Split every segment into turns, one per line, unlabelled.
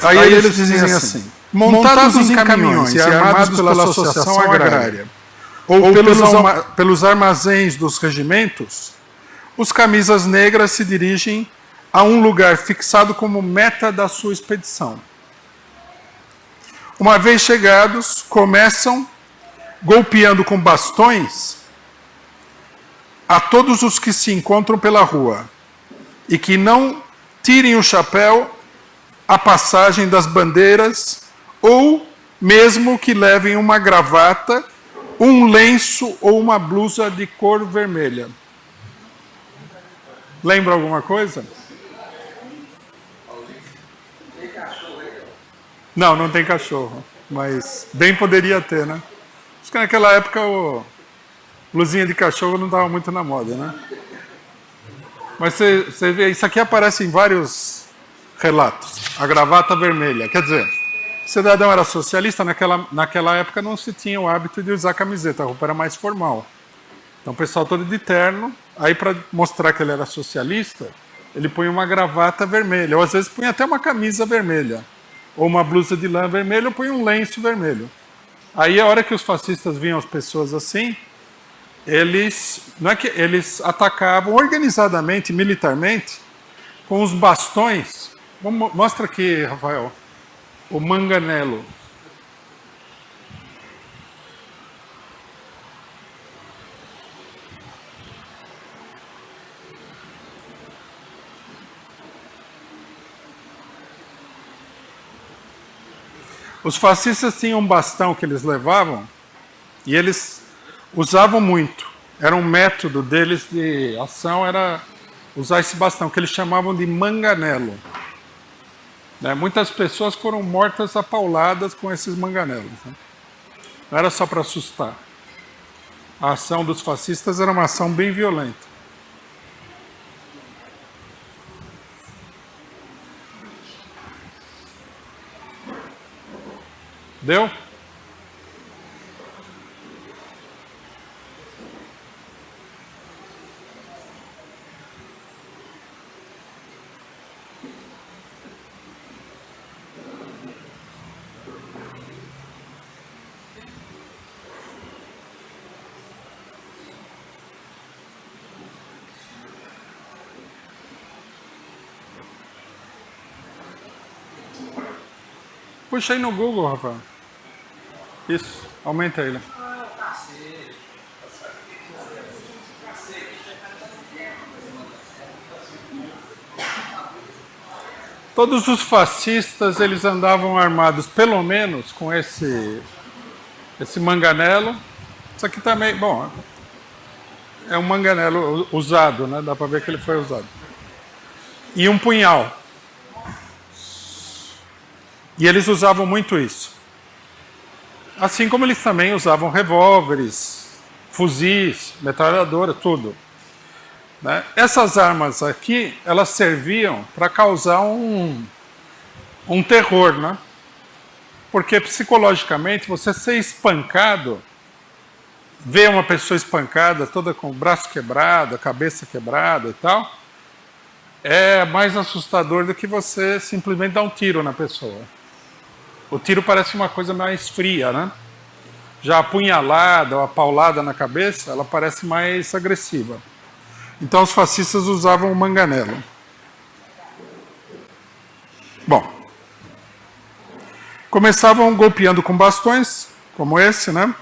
Aí eles dizem assim: montados em caminhões e armados pela associação agrária ou pelos armazéns dos regimentos, os camisas negras se dirigem a um lugar fixado como meta da sua expedição. Uma vez chegados, começam golpeando com bastões a todos os que se encontram pela rua e que não tirem o chapéu à passagem das bandeiras ou mesmo que levem uma gravata, um lenço ou uma blusa de cor vermelha. Lembra alguma coisa? Não, não tem cachorro, mas bem poderia ter, né? Acho que naquela época blusinha de cachorro não estava muito na moda, né? Mas você vê, isso aqui aparece em vários relatos. A gravata vermelha. Quer dizer, o cidadão era socialista, naquela época não se tinha o hábito de usar camiseta, a roupa era mais formal. Então o pessoal todo de terno, aí para mostrar que ele era socialista, ele punha uma gravata vermelha, ou às vezes punha até uma camisa vermelha, ou uma blusa de lã vermelha, ou punha um lenço vermelho. Aí a hora que os fascistas viam as pessoas assim, eles atacavam organizadamente, militarmente, com os bastões. Mostra aqui, Rafael, o manganelo. Os fascistas tinham um bastão que eles levavam e eles usavam muito. Era um método deles de ação, era usar esse bastão, que eles chamavam de manganelo. Muitas pessoas foram mortas apauladas com esses manganelos. Não era só para assustar. A ação dos fascistas era uma ação bem violenta. Deu? Puxa aí no Google, Rafael. Isso, aumenta ele. Todos os fascistas, eles andavam armados, pelo menos, com esse manganelo. Isso aqui também, bom, é um manganelo usado, né? Dá para ver que ele foi usado. E um punhal. E eles usavam muito isso. Assim como eles também usavam revólveres, fuzis, metralhadora, tudo. Essas armas aqui, elas serviam para causar um terror, né? Porque psicologicamente, você ser espancado, ver uma pessoa espancada, toda com o braço quebrado, a cabeça quebrada e tal, é mais assustador do que você simplesmente dar um tiro na pessoa. O tiro parece uma coisa mais fria, né? Já a punhalada ou a paulada na cabeça, ela parece mais agressiva. Então os fascistas usavam o manganelo. Bom, começavam golpeando com bastões, como esse, né?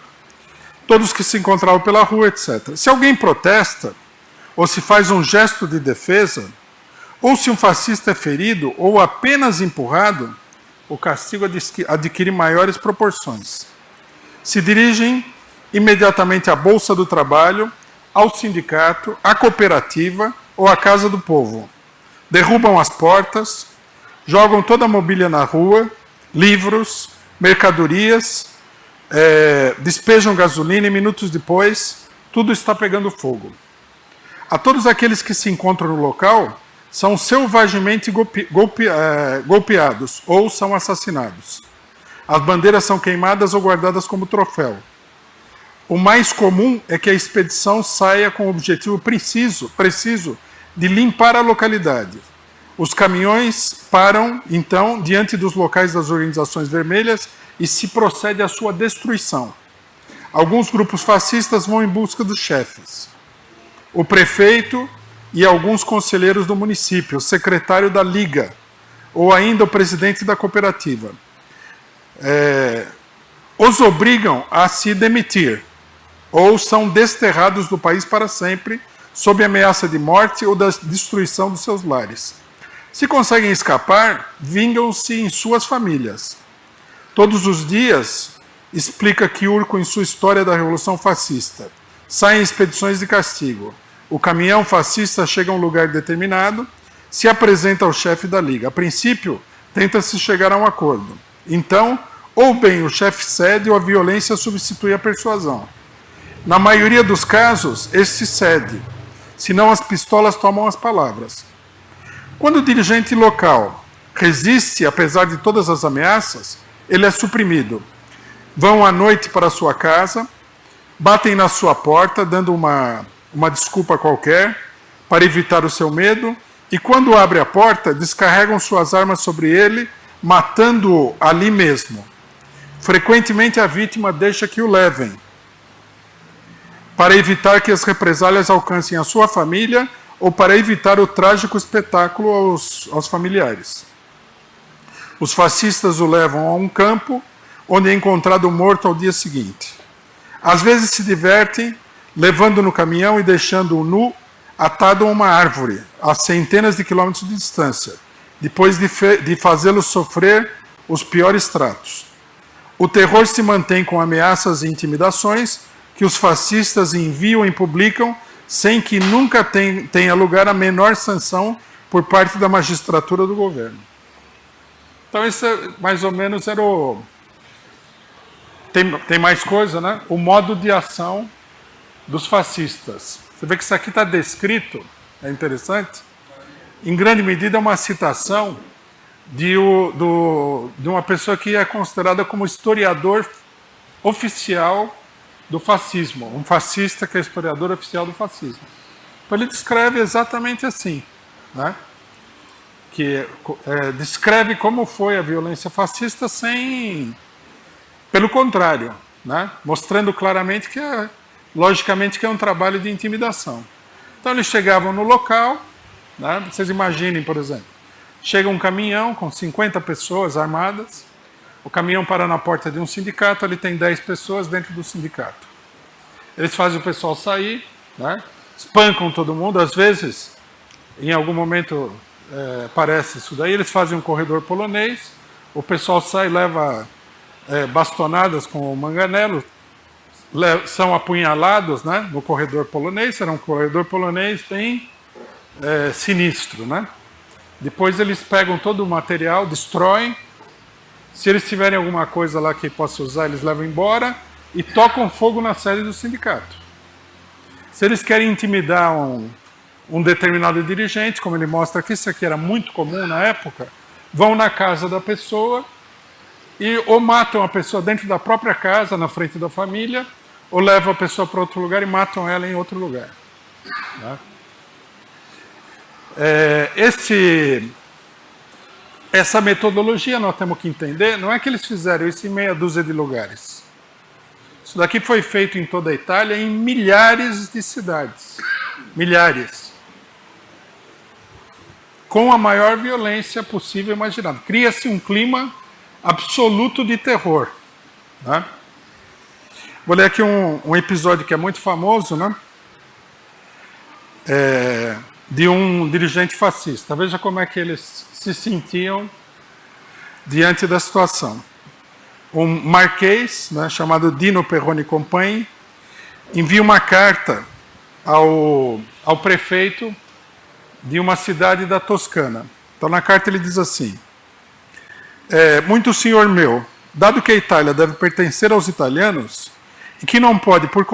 Todos que se encontravam pela rua, etc. Se alguém protesta, ou se faz um gesto de defesa, ou se um fascista é ferido ou apenas empurrado, o castigo adquire maiores proporções. Se dirigem imediatamente à Bolsa do Trabalho, ao sindicato, à cooperativa ou à Casa do Povo. Derrubam as portas, jogam toda a mobília na rua, livros, mercadorias, despejam gasolina e minutos depois, tudo está pegando fogo. A todos aqueles que se encontram no local, são selvagemente golpeados ou são assassinados. As bandeiras são queimadas ou guardadas como troféu. O mais comum é que a expedição saia com o objetivo preciso de limpar a localidade. Os caminhões param, então, diante dos locais das organizações vermelhas e se procede à sua destruição. Alguns grupos fascistas vão em busca dos chefes. O prefeito e alguns conselheiros do município, o secretário da Liga, ou ainda o presidente da cooperativa. Os obrigam a se demitir, ou são desterrados do país para sempre, sob ameaça de morte ou da destruição dos seus lares. Se conseguem escapar, vingam-se em suas famílias. Todos os dias, explica Kiurko em sua História da Revolução Fascista, saem expedições de castigo. O caminhão fascista chega a um lugar determinado, se apresenta ao chefe da Liga. A princípio, tenta-se chegar a um acordo. Então, ou bem o chefe cede ou a violência substitui a persuasão. Na maioria dos casos, este cede, senão as pistolas tomam as palavras. Quando o dirigente local resiste, apesar de todas as ameaças, ele é suprimido. Vão à noite para a sua casa, batem na sua porta, dando uma desculpa qualquer, para evitar o seu medo, e quando abre a porta, descarregam suas armas sobre ele, matando-o ali mesmo. Frequentemente a vítima deixa que o levem, para evitar que as represálias alcancem a sua família ou para evitar o trágico espetáculo aos familiares. Os fascistas o levam a um campo, onde é encontrado morto ao dia seguinte. Às vezes se divertem, levando no caminhão e deixando-o nu, atado a uma árvore, a centenas de quilômetros de distância, depois de fazê-lo sofrer os piores tratos. O terror se mantém com ameaças e intimidações que os fascistas enviam e publicam sem que nunca tenha lugar a menor sanção por parte da magistratura do governo. Então, esse mais ou menos era o... Tem mais coisa, né? O modo de ação dos fascistas. Você vê que isso aqui está descrito, é interessante. Em grande medida é uma citação de uma pessoa que é considerada como historiador oficial do fascismo. Um fascista que é historiador oficial do fascismo. Então ele descreve exatamente assim, né? Descreve como foi a violência fascista pelo contrário, né? Mostrando claramente que logicamente que é um trabalho de intimidação. Então eles chegavam no local, né? Vocês imaginem, por exemplo, chega um caminhão com 50 pessoas armadas, o caminhão para na porta de um sindicato, ali tem 10 pessoas dentro do sindicato. Eles fazem o pessoal sair, né? Espancam todo mundo, às vezes, em algum momento parece isso daí, eles fazem um corredor polonês, o pessoal sai, leva bastonadas com o manganelo, são apunhalados, né, no corredor polonês, será um corredor polonês bem sinistro, né? Depois eles pegam todo o material, destroem, se eles tiverem alguma coisa lá que possa usar, eles levam embora e tocam fogo na sede do sindicato. Se eles querem intimidar um determinado dirigente, como ele mostra aqui, isso aqui era muito comum na época, vão na casa da pessoa e ou matam a pessoa dentro da própria casa, na frente da família, ou levam a pessoa para outro lugar e matam ela em outro lugar. Tá? Essa metodologia nós temos que entender, não é que eles fizeram isso em meia dúzia de lugares. Isso daqui foi feito em toda a Itália, em milhares de cidades. Milhares. Com a maior violência possível e imaginável. Cria-se um clima absoluto de terror. Né? Vou ler aqui um episódio que é muito famoso, né? De um dirigente fascista. Veja como é que eles se sentiam diante da situação. Um marquês, né, chamado Dino Perrone Compagni, envia uma carta ao prefeito de uma cidade da Toscana. Então, na carta ele diz assim: muito senhor meu, dado que a Itália deve pertencer aos italianos e que não pode, por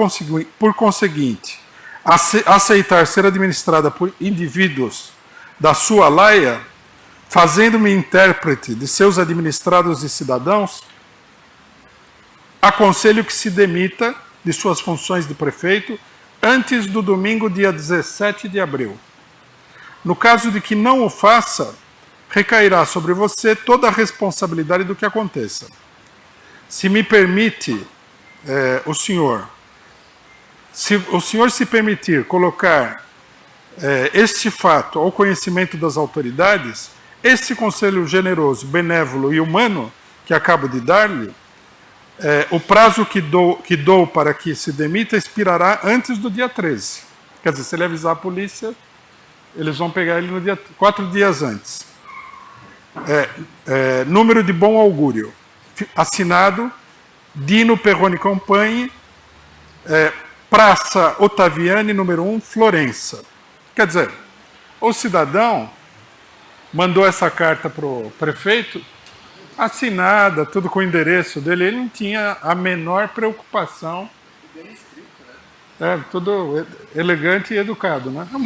conseguinte, aceitar ser administrada por indivíduos da sua laia, fazendo-me intérprete de seus administrados e cidadãos, aconselho que se demita de suas funções de prefeito antes do domingo, dia 17 de abril. No caso de que não o faça, recairá sobre você toda a responsabilidade do que aconteça. Se me permite, se o senhor se permitir colocar este fato ao conhecimento das autoridades, esse conselho generoso, benévolo e humano que acabo de dar-lhe, o prazo que dou para que se demita expirará antes do dia 13. Quer dizer, se ele avisar a polícia, eles vão pegar ele no dia 4 dias antes. Número de bom augúrio. Assinado Dino Perrone Compagne, Praça Ottaviani, número 1, Florença. Quer dizer, o cidadão mandou essa carta para o prefeito, assinada, tudo com o endereço dele, ele não tinha a menor preocupação. Bem escrito, né? Tudo elegante e educado, né? O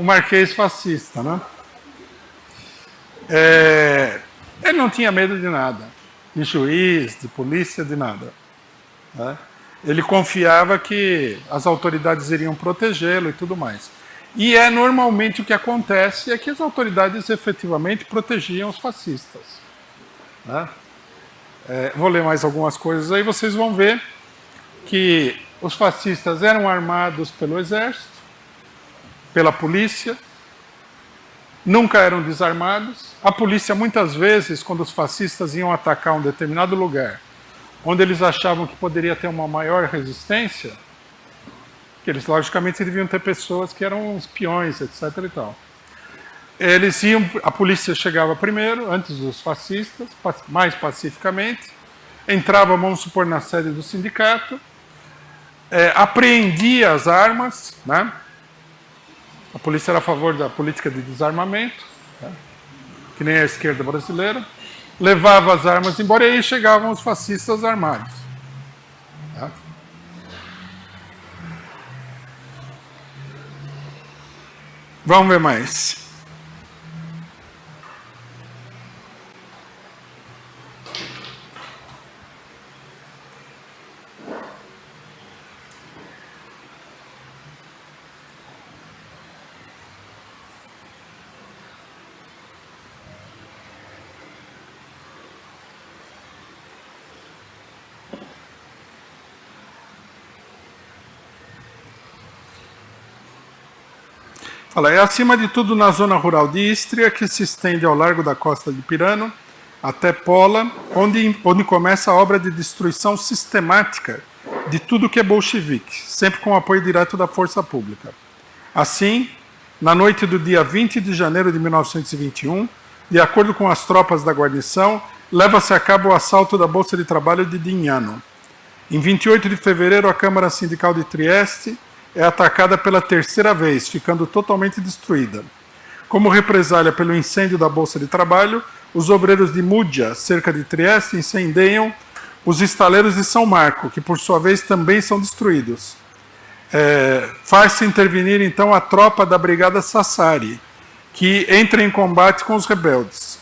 Marquês fascista, né? Ele não tinha medo de nada, de juiz, de polícia, de nada, né? Ele confiava que as autoridades iriam protegê-lo e tudo mais. E normalmente o que acontece é que as autoridades efetivamente protegiam os fascistas, né? Vou ler mais algumas coisas aí, vocês vão ver que os fascistas eram armados pelo exército, pela polícia, nunca eram desarmados. A polícia, muitas vezes, quando os fascistas iam atacar um determinado lugar, onde eles achavam que poderia ter uma maior resistência, que eles, logicamente, deviam ter pessoas que eram espiões, etc. e tal. A polícia chegava primeiro, antes dos fascistas, mais pacificamente, entrava, vamos supor, na sede do sindicato, apreendia as armas, né? A polícia era a favor da política de desarmamento, né? Que nem a esquerda brasileira, levava as armas embora e aí chegavam os fascistas armados. Tá? Vamos ver mais. É acima de tudo na zona rural de Istria, que se estende ao largo da costa de Pirano, até Pola, onde começa a obra de destruição sistemática de tudo que é bolchevique, sempre com apoio direto da força pública. Assim, na noite do dia 20 de janeiro de 1921, de acordo com as tropas da guarnição, leva-se a cabo o assalto da Bolsa de Trabalho de Dinhano. Em 28 de fevereiro, a Câmara Sindical de Trieste é atacada pela terceira vez, ficando totalmente destruída. Como represália pelo incêndio da Bolsa de Trabalho, os obreiros de Múdia, cerca de Trieste, incendeiam os estaleiros de São Marco, que por sua vez também são destruídos. Faz-se intervenir então a tropa da Brigada Sassari, que entra em combate com os rebeldes.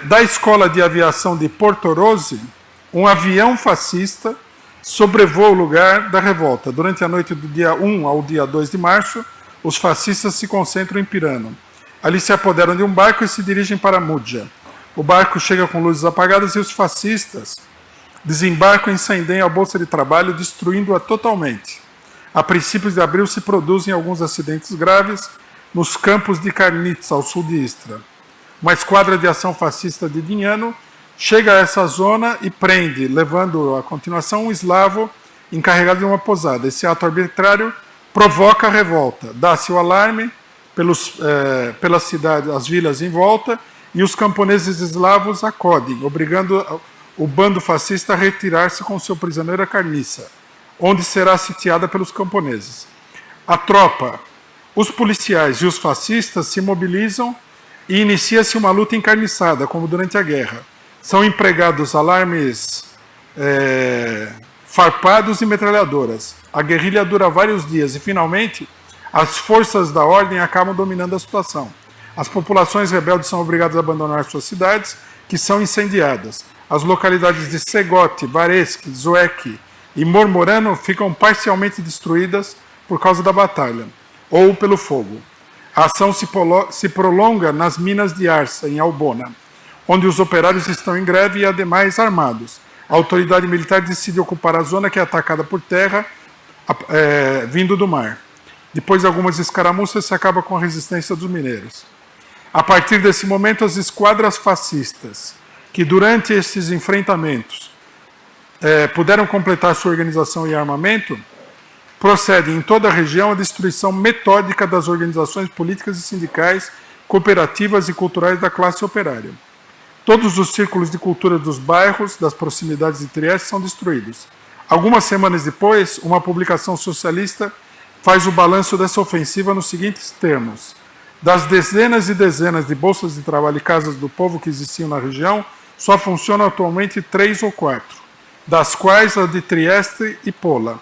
Da Escola de Aviação de Portorose, um avião fascista sobrevoa o lugar da revolta. Durante a noite do dia 1 ao dia 2 de março, os fascistas se concentram em Pirano. Ali se apoderam de um barco e se dirigem para Múdia. O barco chega com luzes apagadas e os fascistas desembarcam e incendeiam a Bolsa de Trabalho, destruindo-a totalmente. A princípios de abril se produzem alguns acidentes graves nos campos de Karnitsa, ao sul de Istra. Uma esquadra de ação fascista de Dinhano chega a essa zona e prende, levando a continuação um eslavo encarregado de uma posada. Esse ato arbitrário provoca a revolta. Dá-se o alarme pela cidade, as vilas em volta, e os camponeses eslavos acodem, obrigando o bando fascista a retirar-se com seu prisioneiro a Carniça, onde será sitiada pelos camponeses. A tropa, os policiais e os fascistas se mobilizam e inicia-se uma luta encarniçada, como durante a guerra. São empregados alarmes farpados e metralhadoras. A guerrilha dura vários dias e, finalmente, as forças da ordem acabam dominando a situação. As populações rebeldes são obrigadas a abandonar suas cidades, que são incendiadas. As localidades de Segote, Varesk, Zoek e Mormorano ficam parcialmente destruídas por causa da batalha, ou pelo fogo. A ação se prolonga nas minas de Arça, em Albona, onde os operários estão em greve e, ademais, armados. A autoridade militar decide ocupar a zona, que é atacada por terra, vindo do mar. Depois de algumas escaramuças, se acaba com a resistência dos mineiros. A partir desse momento, as esquadras fascistas, que durante esses enfrentamentos puderam completar sua organização e armamento, procedem em toda a região à destruição metódica das organizações políticas e sindicais, cooperativas e culturais da classe operária. Todos os círculos de cultura dos bairros, das proximidades de Trieste, são destruídos. Algumas semanas depois, uma publicação socialista faz o balanço dessa ofensiva nos seguintes termos: das dezenas e dezenas de bolsas de trabalho e casas do povo que existiam na região, só funcionam atualmente 3 ou 4, das quais a de Trieste e Pola,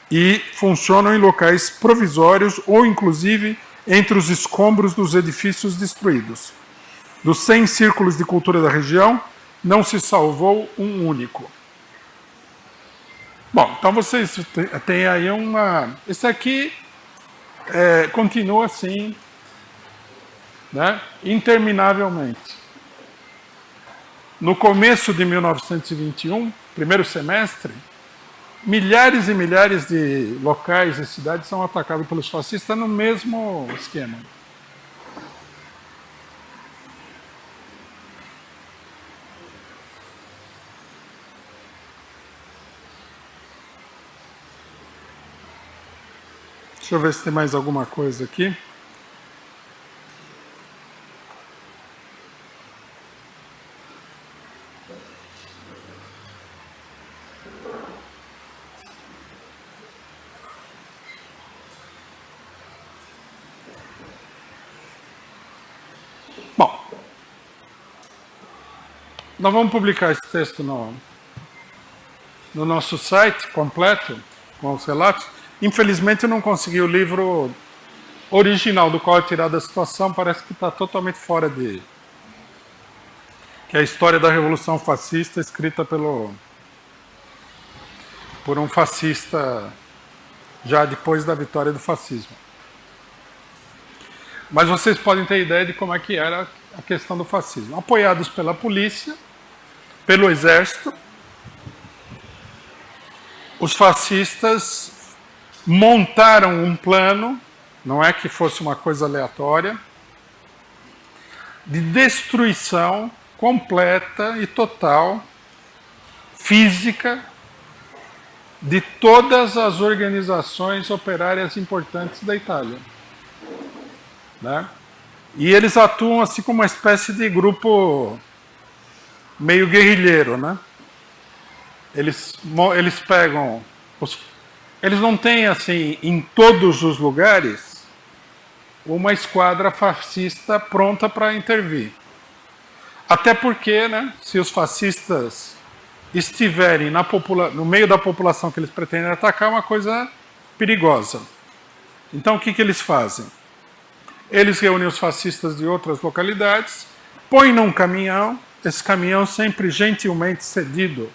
e funcionam em locais provisórios ou, inclusive, entre os escombros dos edifícios destruídos. Dos 100 círculos de cultura da região, não se salvou um único. Bom, então vocês têm aí uma... Esse aqui continua assim, né, interminavelmente. No começo de 1921, primeiro semestre, milhares e milhares de locais e cidades são atacados pelos fascistas no mesmo esquema. Deixa eu ver se tem mais alguma coisa aqui. Bom, nós vamos publicar esse texto no nosso site completo, com os relatos. Infelizmente eu não consegui o livro original do qual é tirada a situação, parece que está totalmente fora de... que é a história da Revolução Fascista, escrita por um fascista já depois da vitória do fascismo. Mas vocês podem ter ideia de como é que era a questão do fascismo. Apoiados pela polícia, pelo exército, os fascistas montaram um plano, não é que fosse uma coisa aleatória, de destruição completa e total, física, de todas as organizações operárias importantes da Itália. Né? E eles atuam assim como uma espécie de grupo meio guerrilheiro, né? Eles pegam... Eles não têm, assim, em todos os lugares, uma esquadra fascista pronta para intervir. Até porque, né, se os fascistas estiverem no meio da população que eles pretendem atacar, é uma coisa perigosa. Então, o que eles fazem? Eles reúnem os fascistas de outras localidades, põem num caminhão, esse caminhão sempre gentilmente cedido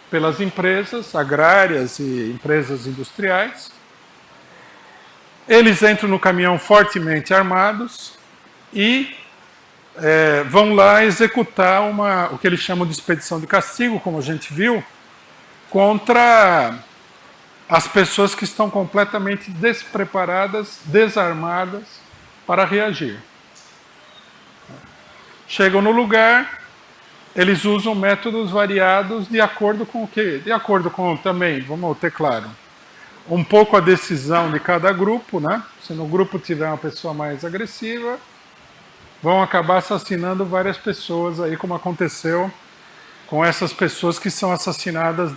pelas empresas agrárias e empresas industriais. Eles entram no caminhão fortemente armados e vão lá executar o que eles chamam de expedição de castigo, como a gente viu, contra as pessoas que estão completamente despreparadas, desarmadas para reagir. Chegam no lugar, eles usam métodos variados de acordo com o quê? De acordo com também, vamos ter claro, um pouco a decisão de cada grupo, né? Se no grupo tiver uma pessoa mais agressiva, vão acabar assassinando várias pessoas aí, como aconteceu com essas pessoas que são assassinadas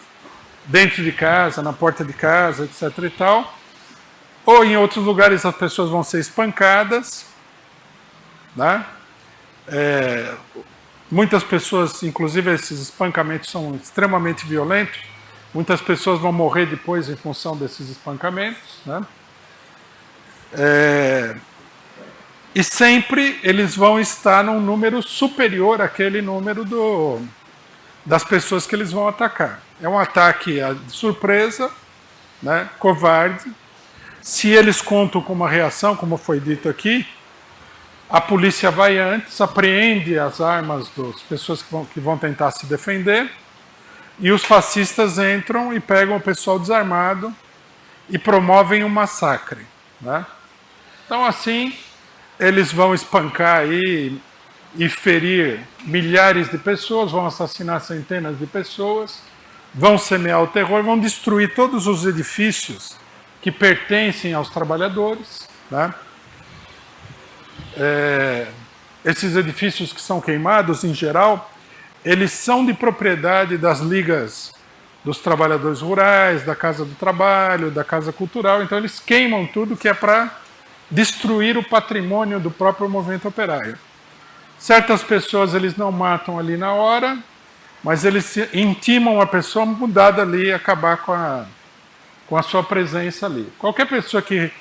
dentro de casa, na porta de casa, etc. e tal. Ou em outros lugares as pessoas vão ser espancadas, né? Muitas pessoas, inclusive esses espancamentos são extremamente violentos, muitas pessoas vão morrer depois em função desses espancamentos, né? E sempre eles vão estar num número superior àquele número das pessoas que eles vão atacar. É um ataque de surpresa, né? Covarde. Se eles contam com uma reação, como foi dito aqui, a polícia vai antes, apreende as armas das pessoas que vão tentar se defender, e os fascistas entram e pegam o pessoal desarmado e promovem um massacre, né? Então, assim, eles vão espancar aí e ferir milhares de pessoas, vão assassinar centenas de pessoas, vão semear o terror, vão destruir todos os edifícios que pertencem aos trabalhadores, né? Esses edifícios que são queimados, em geral, eles são de propriedade das ligas dos trabalhadores rurais, da Casa do Trabalho, da Casa Cultural, então eles queimam tudo que é para destruir o patrimônio do próprio movimento operário. Certas pessoas eles não matam ali na hora, mas eles intimam a pessoa a mudar dali e acabar com a sua presença ali. Qualquer pessoa que,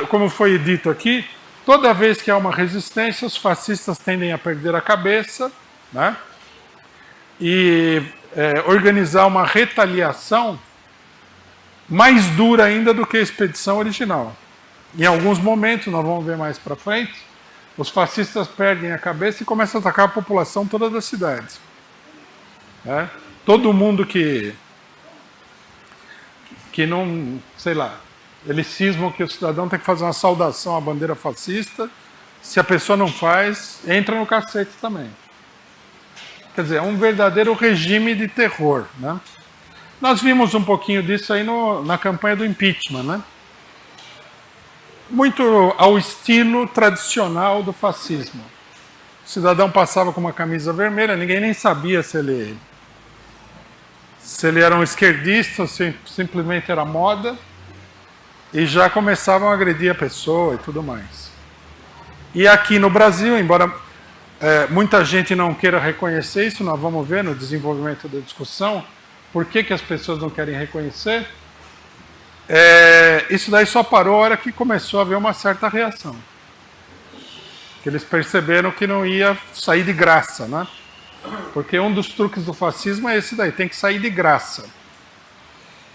como foi dito aqui, toda vez que há uma resistência, os fascistas tendem a perder a cabeça, né? E organizar uma retaliação mais dura ainda do que a expedição original. Em alguns momentos, nós vamos ver mais para frente, os fascistas perdem a cabeça e começam a atacar a população toda da cidade. Né? Todo mundo que não, sei lá, eles cismam que o cidadão tem que fazer uma saudação à bandeira fascista, se a pessoa não faz, entra no cacete também. Quer dizer, é um verdadeiro regime de terror, né? Nós vimos um pouquinho disso aí na campanha do impeachment, né? Muito ao estilo tradicional do fascismo. O cidadão passava com uma camisa vermelha, ninguém nem sabia se ele era um esquerdista ou se simplesmente era moda, e já começavam a agredir a pessoa e tudo mais. E aqui no Brasil, embora muita gente não queira reconhecer isso, nós vamos ver no desenvolvimento da discussão por que as pessoas não querem reconhecer. Isso daí só parou a hora que começou a haver uma certa reação. Que eles perceberam que não ia sair de graça, né? Porque um dos truques do fascismo é esse daí, tem que sair de graça.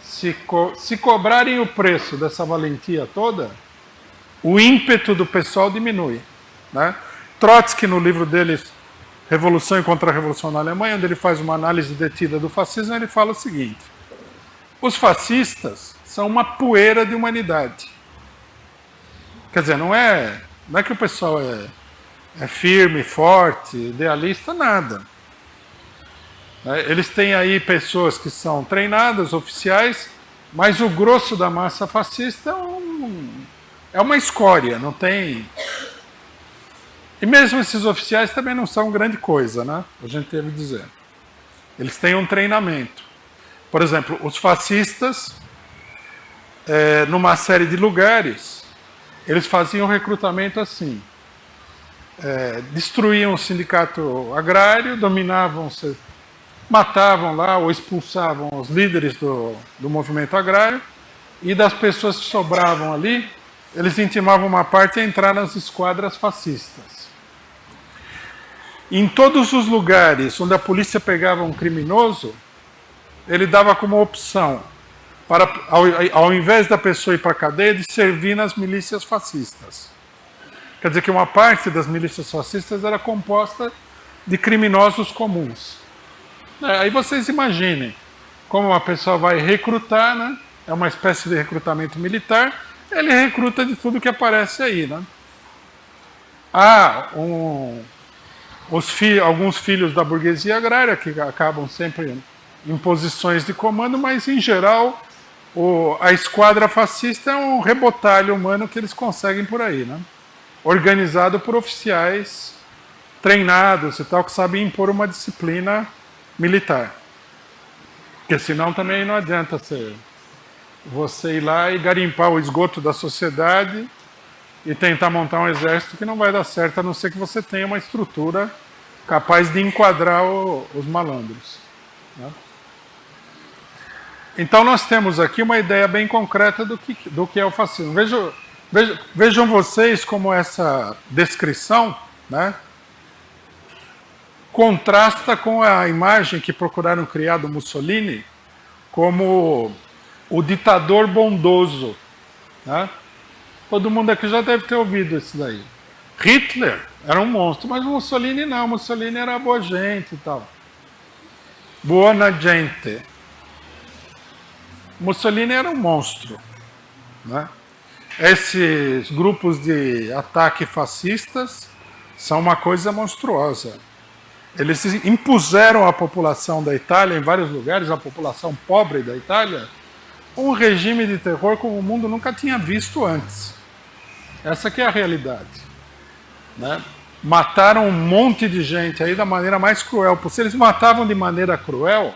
Se cobrarem o preço dessa valentia toda, o ímpeto do pessoal diminui, né? Trotsky, no livro dele, Revolução e Contra-Revolução na Alemanha, onde ele faz uma análise detida do fascismo, ele fala o seguinte: os fascistas são uma poeira de humanidade. Quer dizer, não é que o pessoal é firme, forte, idealista, nada. Eles têm aí pessoas que são treinadas, oficiais, mas o grosso da massa fascista é uma escória, não tem... E mesmo esses oficiais também não são grande coisa, né? A gente deve dizer. Eles têm um treinamento. Por exemplo, os fascistas, numa série de lugares, eles faziam recrutamento assim. Destruíam o sindicato agrário, matavam lá ou expulsavam os líderes do movimento agrário, e das pessoas que sobravam ali, eles intimavam uma parte a entrar nas esquadras fascistas. Em todos os lugares onde a polícia pegava um criminoso, ele dava como opção, para, ao invés da pessoa ir para a cadeia, de servir nas milícias fascistas. Quer dizer que uma parte das milícias fascistas era composta de criminosos comuns. Aí vocês imaginem como uma pessoa vai recrutar, né? É uma espécie de recrutamento militar, ele recruta de tudo que aparece aí, né? Alguns filhos da burguesia agrária que acabam sempre em posições de comando, mas em geral a esquadra fascista é um rebotalho humano que eles conseguem por aí, né? Organizado por oficiais treinados e tal, que sabem impor uma disciplina militar. Porque senão também não adianta você ir lá e garimpar o esgoto da sociedade e tentar montar um exército que não vai dar certo, a não ser que você tenha uma estrutura capaz de enquadrar os malandros, né? Então nós temos aqui uma ideia bem concreta do que é o fascismo. Vejam vocês como essa descrição, né, contrasta com a imagem que procuraram criar do Mussolini como o ditador bondoso, né? Todo mundo aqui já deve ter ouvido isso daí. Hitler era um monstro, mas Mussolini não. Mussolini era boa gente e tal. Buona gente. Mussolini era um monstro, né? Esses grupos de ataque fascistas são uma coisa monstruosa. Eles impuseram à população da Itália, em vários lugares, a população pobre da Itália, um regime de terror como o mundo nunca tinha visto antes. Essa que é a realidade, né? Mataram um monte de gente aí da maneira mais cruel possível. Eles matavam de maneira cruel,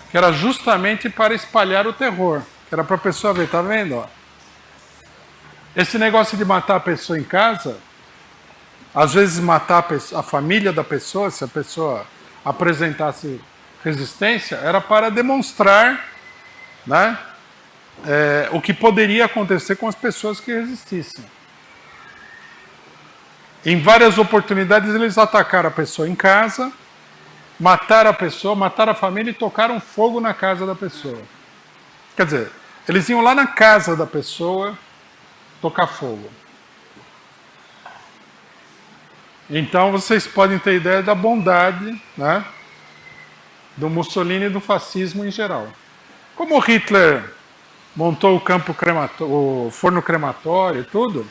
que era justamente para espalhar o terror, que era para a pessoa ver, tá vendo? Ó? Esse negócio de matar a pessoa em casa, às vezes matar a família da pessoa, se a pessoa apresentasse resistência, era para demonstrar, né, o que poderia acontecer com as pessoas que resistissem. Em várias oportunidades eles atacaram a pessoa em casa, mataram a pessoa, mataram a família e tocaram fogo na casa da pessoa. Quer dizer, eles iam lá na casa da pessoa tocar fogo. Então vocês podem ter ideia da bondade, né, do Mussolini e do fascismo em geral. Como Hitler montou o forno crematório e tudo,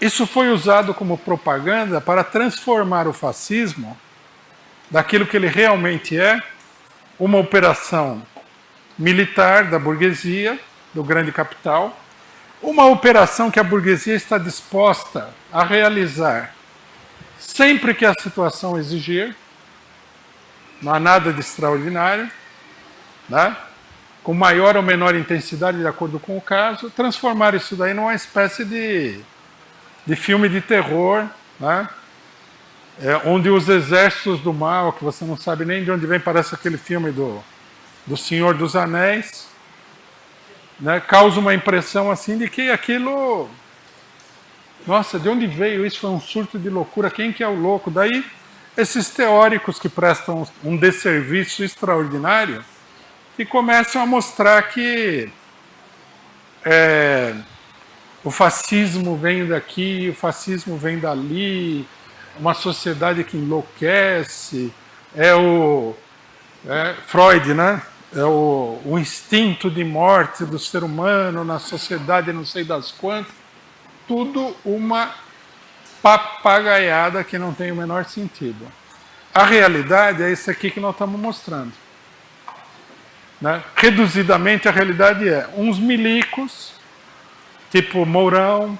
isso foi usado como propaganda para transformar o fascismo daquilo que ele realmente é, uma operação militar da burguesia, do grande capital, uma operação que a burguesia está disposta a realizar sempre que a situação exigir, não há nada de extraordinário, né? Com maior ou menor intensidade de acordo com o caso, transformar isso daí numa espécie de filme de terror, né? Onde os exércitos do mal, que você não sabe nem de onde vem, parece aquele filme do Senhor dos Anéis, né? Causa uma impressão assim de que aquilo... Nossa, de onde veio isso? Foi um surto de loucura, quem que é o louco? Daí, esses teóricos que prestam um desserviço extraordinário, que começam a mostrar que o fascismo vem daqui, o fascismo vem dali, uma sociedade que enlouquece, Freud, né? É o instinto de morte do ser humano na sociedade, não sei das quantas. Tudo uma papagaiada que não tem o menor sentido. A realidade é isso aqui que nós estamos mostrando. Né? Reduzidamente, a realidade é uns milicos, tipo Mourão,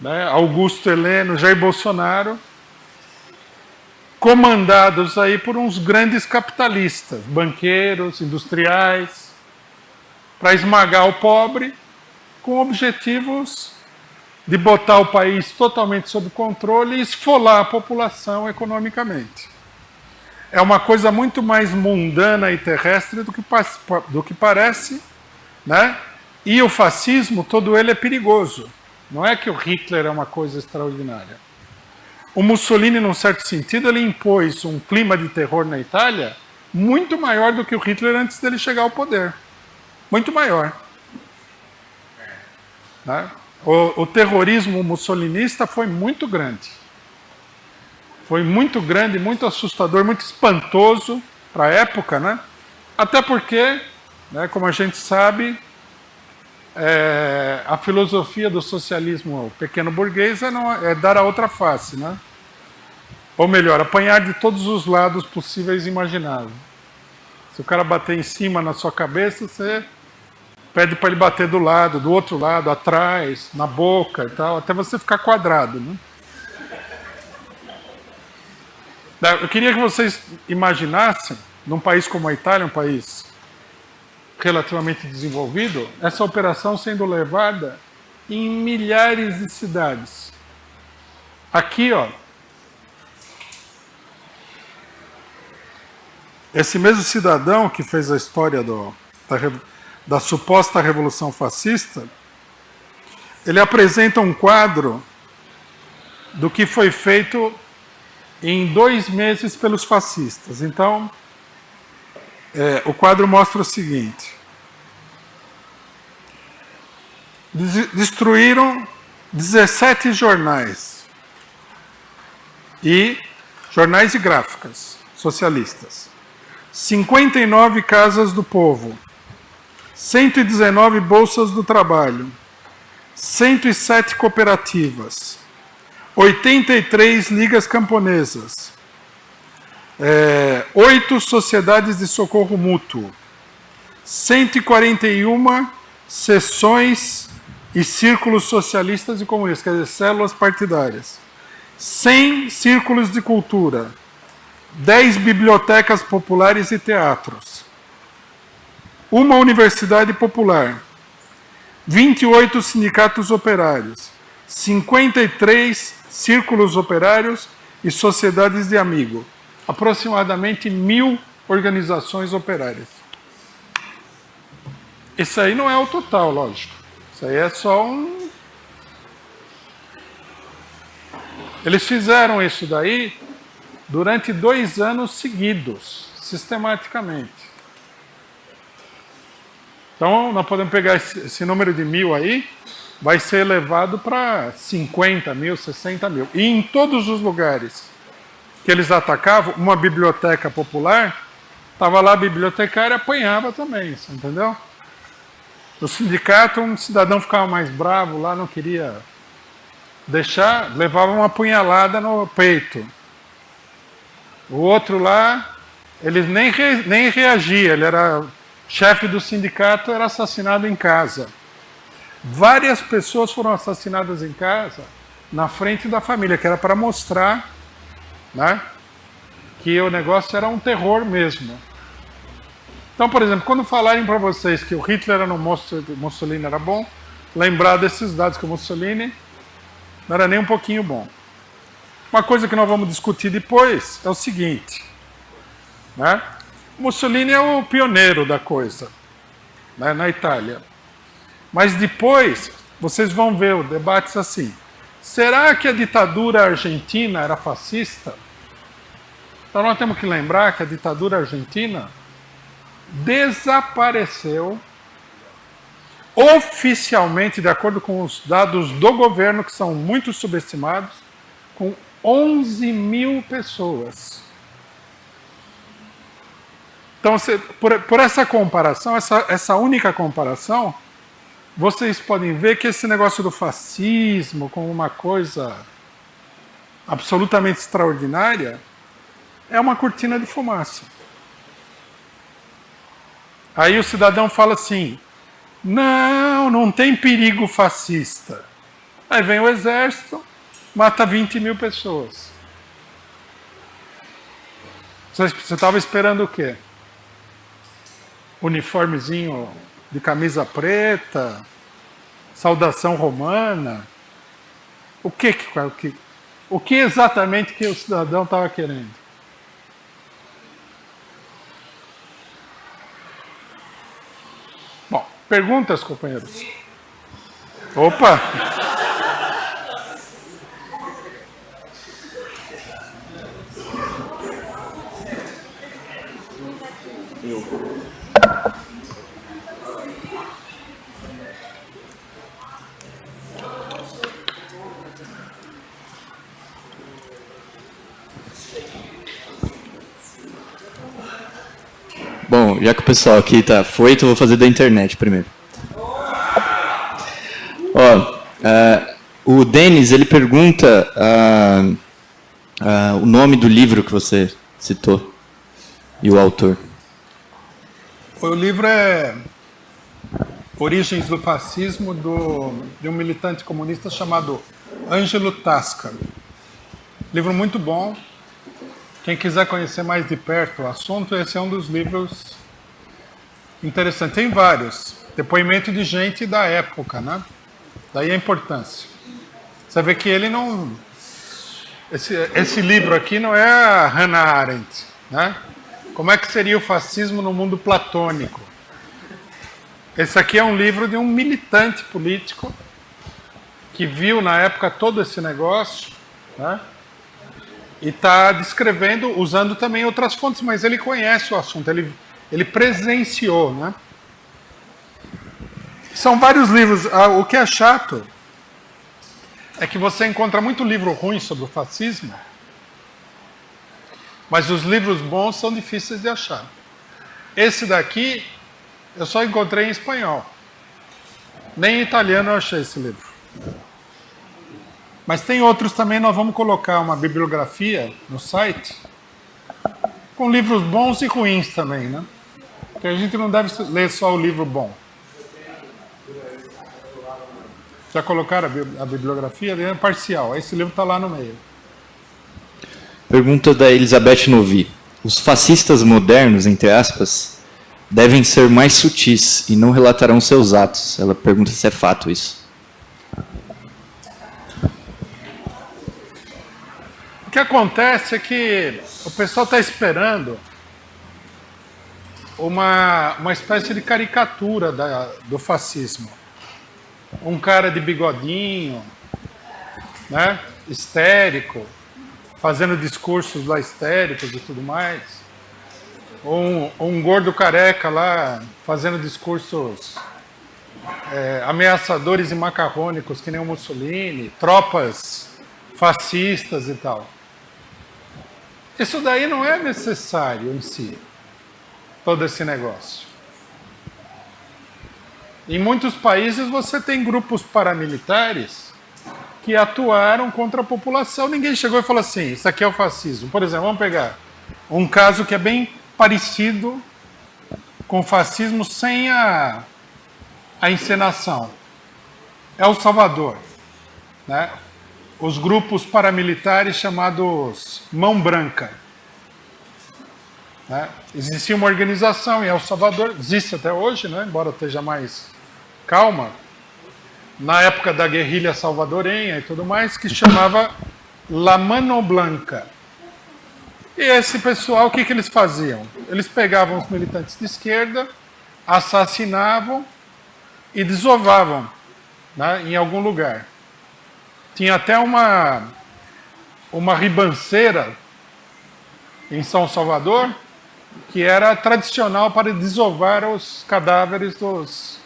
né? Augusto Heleno, Jair Bolsonaro, comandados aí por uns grandes capitalistas, banqueiros, industriais, para esmagar o pobre, com objetivos de botar o país totalmente sob controle e esfolar a população economicamente. É uma coisa muito mais mundana e terrestre do que parece, né? E o fascismo, todo ele é perigoso. Não é que o Hitler é uma coisa extraordinária. O Mussolini, num certo sentido, ele impôs um clima de terror na Itália muito maior do que o Hitler antes dele chegar ao poder. Muito maior. Né? O terrorismo mussolinista foi muito grande. Foi muito grande, muito assustador, muito espantoso para a época, né? Até porque, né, como a gente sabe, a filosofia do socialismo pequeno burguês é dar a outra face, né? Ou melhor, apanhar de todos os lados possíveis e imagináveis. Se o cara bater em cima na sua cabeça, você pede para ele bater do lado, do outro lado, atrás, na boca e tal, até você ficar quadrado, né? Eu queria que vocês imaginassem, num país como a Itália, um país relativamente desenvolvido, essa operação sendo levada em milhares de cidades. Aqui, ó, esse mesmo cidadão que fez a história da suposta Revolução Fascista, ele apresenta um quadro do que foi feito em 2 meses pelos fascistas. Então, o quadro mostra o seguinte. destruíram 17 jornais. E jornais e gráficas socialistas. 59 casas do povo. 119 bolsas do trabalho. 107 cooperativas. 83 ligas camponesas. 8 sociedades de socorro mútuo. 141 seções e círculos socialistas e comunistas, quer dizer, células partidárias. 100 círculos de cultura. 10 bibliotecas populares e teatros. Uma universidade popular. 28 sindicatos operários. 53 círculos operários e sociedades de amigo. Aproximadamente 1000 organizações operárias. Isso aí não é o total, lógico. Isso aí é só um... Eles fizeram isso daí durante 2 anos seguidos, sistematicamente. Então, nós podemos pegar esse número de 1000 aí, vai ser elevado para 50 mil, 60 mil. E em todos os lugares que eles atacavam, uma biblioteca popular, estava lá a bibliotecária, apanhava também, você entendeu? No sindicato, um cidadão ficava mais bravo lá, não queria deixar, levava uma punhalada no peito. O outro lá, ele nem reagia, ele era chefe do sindicato, era assassinado em casa. Várias pessoas foram assassinadas em casa, na frente da família, que era para mostrar, né, que o negócio era um terror mesmo. Então, por exemplo, quando falarem para vocês que o Hitler era um monstro, o Mussolini era bom, lembrar desses dados que o Mussolini não era nem um pouquinho bom. Uma coisa que nós vamos discutir depois é o seguinte, né? O Mussolini é o pioneiro da coisa, né, na Itália. Mas depois, vocês vão ver os debates assim. Será que a ditadura argentina era fascista? Então nós temos que lembrar que a ditadura argentina desapareceu oficialmente, de acordo com os dados do governo, que são muito subestimados, com 11 mil pessoas. Então, por essa comparação, essa única comparação, vocês podem ver que esse negócio do fascismo como uma coisa absolutamente extraordinária é uma cortina de fumaça. Aí o cidadão fala assim, não tem perigo fascista. Aí vem o exército, mata 20 mil pessoas. Você estava esperando o quê? Uniformezinho de camisa preta, saudação romana. O que exatamente que o cidadão estava querendo? Bom, perguntas, companheiros? Opa!
Bom, já que o pessoal aqui tá foito, eu vou fazer da internet primeiro. Ó, o Denis, ele pergunta o nome do livro que você citou e o autor.
O livro é Origens do Fascismo, de um militante comunista chamado Ângelo Tasca. Livro muito bom. Quem quiser conhecer mais de perto o assunto, esse é um dos livros interessantes. Tem vários. Depoimento de gente da época, né? Daí a importância. Você vê que ele não... Esse livro aqui não é a Hannah Arendt, né? Como é que seria o fascismo no mundo platônico? Esse aqui é um livro de um militante político que viu na época todo esse negócio, né? E está descrevendo, usando também outras fontes, mas ele conhece o assunto, ele presenciou, né? São vários livros. O que é chato é que você encontra muito livro ruim sobre o fascismo, mas os livros bons são difíceis de achar. Esse daqui eu só encontrei em espanhol. Nem em italiano eu achei esse livro. Mas tem outros também, nós vamos colocar uma bibliografia no site com livros bons e ruins também, né? Porque a gente não deve ler só o livro bom. Já colocaram a bibliografia? É parcial. Esse livro está lá no meio.
Pergunta da Elizabeth Novi. Os fascistas modernos, entre aspas, devem ser mais sutis e não relatarão seus atos. Ela pergunta se é fato isso.
O que acontece é que o pessoal está esperando uma espécie de caricatura do fascismo. Um cara de bigodinho, né, histérico, fazendo discursos lá histéricos e tudo mais. Ou um gordo careca lá fazendo discursos ameaçadores e macarrônicos que nem o Mussolini, tropas fascistas e tal. Isso daí não é necessário em si, todo esse negócio. Em muitos países você tem grupos paramilitares que atuaram contra a população. Ninguém chegou e falou assim, isso aqui é o fascismo. Por exemplo, vamos pegar um caso que é bem parecido com o fascismo sem a encenação. É El Salvador, né? Os grupos paramilitares chamados Mão Branca. Né? Existia uma organização em El Salvador, existe até hoje, né? Embora esteja mais calma, na época da guerrilha salvadorenha e tudo mais, que chamava La Mano Blanca. E esse pessoal, o que eles faziam? Eles pegavam os militantes de esquerda, assassinavam e desovavam, né, em algum lugar. Tinha até uma ribanceira em São Salvador que era tradicional para desovar os cadáveres dos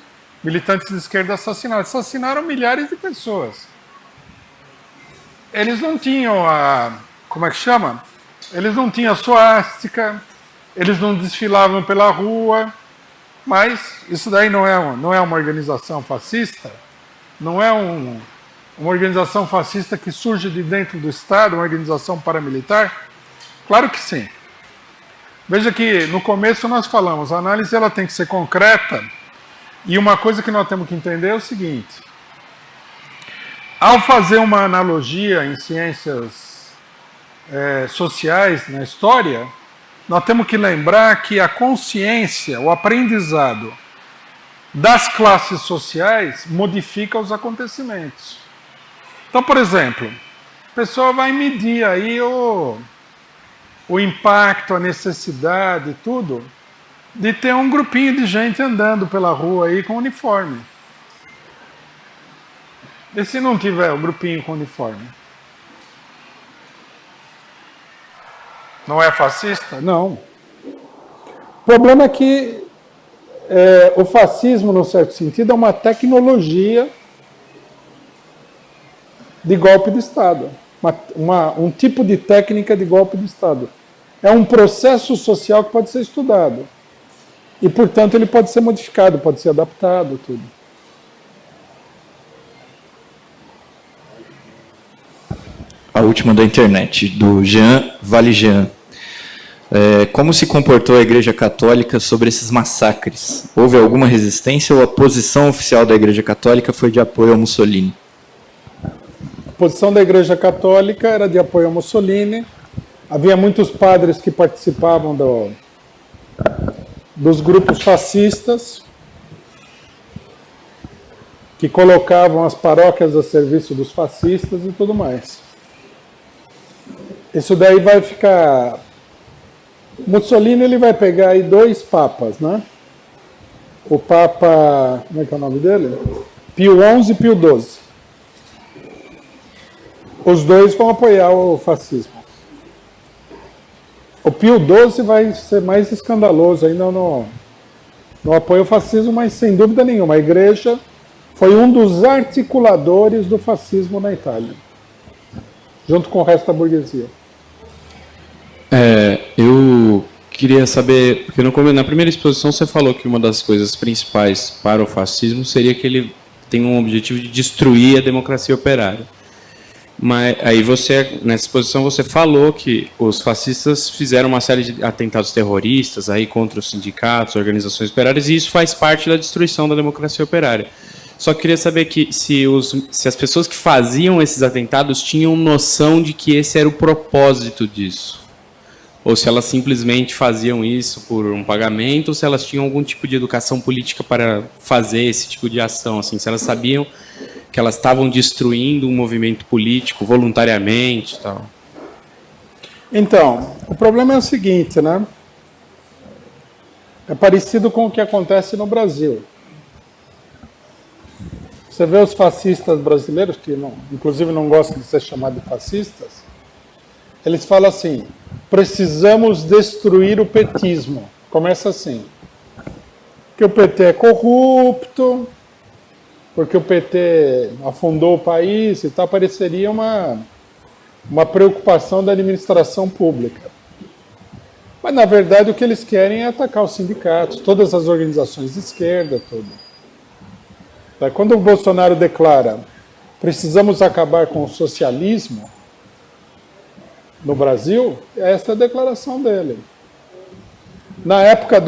militantes de esquerda assassinados. Assassinaram milhares de pessoas. Eles não tinham como é que chama? Eles não tinham suástica, eles não desfilavam pela rua, mas isso daí não é uma organização fascista, não é uma organização fascista que surge de dentro do Estado, uma organização paramilitar? Claro que sim. Veja que no começo nós falamos, a análise ela tem que ser concreta, e uma coisa que nós temos que entender é o seguinte: ao fazer uma analogia em ciências sociais, na história, nós temos que lembrar que a consciência, o aprendizado das classes sociais modifica os acontecimentos. Então, por exemplo, a pessoa vai medir aí o impacto, a necessidade, tudo, de ter um grupinho de gente andando pela rua aí com uniforme. E se não tiver o grupinho com uniforme? Não é fascista? Não. O problema é que o fascismo, no certo sentido, é uma tecnologia de golpe de Estado. Um tipo de técnica de golpe de Estado. É um processo social que pode ser estudado. E, portanto, ele pode ser modificado, pode ser adaptado, tudo.
A última da internet, do Jean Valijean. Como se comportou a Igreja Católica sobre esses massacres? Houve alguma resistência ou a posição oficial da Igreja Católica foi de apoio ao Mussolini?
A posição da Igreja Católica era de apoio ao Mussolini. Havia muitos padres que participavam dos grupos fascistas, que colocavam as paróquias a serviço dos fascistas e tudo mais. Isso daí vai ficar... Mussolini ele vai pegar aí 2 papas, né? O Papa... Como é que é o nome dele? Pio XI e Pio XII. Os 2 vão apoiar o fascismo. O Pio XII vai ser mais escandaloso ainda não apoia o fascismo, mas sem dúvida nenhuma, a igreja foi um dos articuladores do fascismo na Itália, junto com o resto da burguesia.
Eu queria saber, porque na primeira exposição você falou que uma das coisas principais para o fascismo seria que ele tem um objetivo de destruir a democracia operária. Mas aí nessa exposição você falou que os fascistas fizeram uma série de atentados terroristas aí contra os sindicatos, organizações operárias, e isso faz parte da destruição da democracia operária. Só queria saber se as pessoas que faziam esses atentados tinham noção de que esse era o propósito disso. Ou se elas simplesmente faziam isso por um pagamento, ou se elas tinham algum tipo de educação política para fazer esse tipo de ação, assim, se elas sabiam que elas estavam destruindo um movimento político voluntariamente e tal.
Então, o problema é o seguinte, né? É parecido com o que acontece no Brasil. Você vê os fascistas brasileiros, que inclusive não gostam de ser chamados de fascistas, eles falam assim, precisamos destruir o petismo. Começa assim, que o PT é corrupto, porque o PT afundou o país e tal, pareceria uma preocupação da administração pública. Mas, na verdade, o que eles querem é atacar os sindicatos, todas as organizações de esquerda, tudo. Quando o Bolsonaro declara precisamos acabar com o socialismo no Brasil, essa é a declaração dele. Na época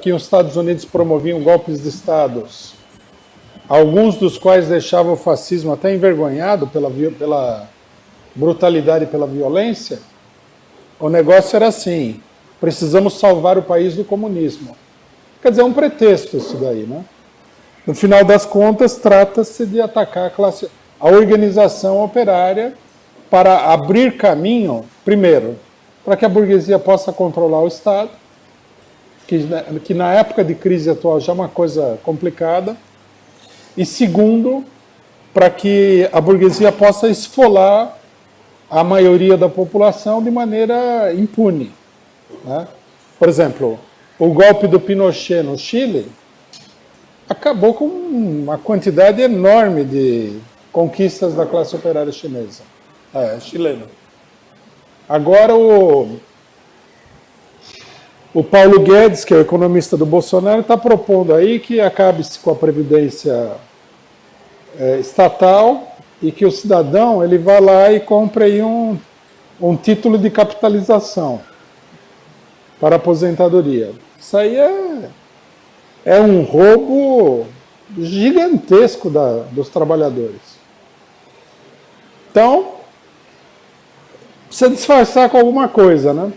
que os Estados Unidos promoviam golpes de Estados, alguns dos quais deixavam o fascismo até envergonhado pela brutalidade e pela violência, o negócio era assim, precisamos salvar o país do comunismo. Quer dizer, é um pretexto isso daí, né? No final das contas, trata-se de atacar a organização operária para abrir caminho, primeiro, para que a burguesia possa controlar o Estado, que na época de crise atual já é uma coisa complicada, e segundo, para que a burguesia possa esfolar a maioria da população de maneira impune, né? Por exemplo, o golpe do Pinochet no Chile acabou com uma quantidade enorme de conquistas da classe operária chinesa, chilena. Agora o Paulo Guedes, que é o economista do Bolsonaro, está propondo aí que acabe-se com a previdência estatal e que o cidadão ele vá lá e compre aí um título de capitalização para aposentadoria. Isso aí é um roubo gigantesco dos trabalhadores. Então, precisa disfarçar com alguma coisa, né?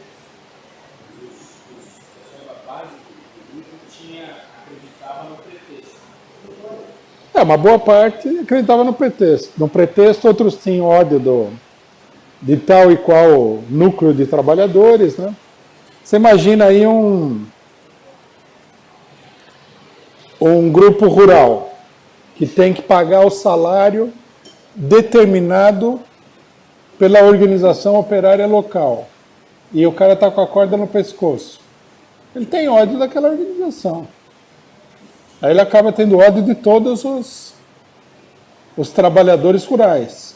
Uma boa parte acreditava no pretexto. No pretexto, outros tinham ódio de tal e qual núcleo de trabalhadores, né? Você imagina aí um grupo rural que tem que pagar o salário determinado pela organização operária local e o cara está com a corda no pescoço. Ele tem ódio daquela organização. Aí ele acaba tendo ódio de todos os trabalhadores rurais.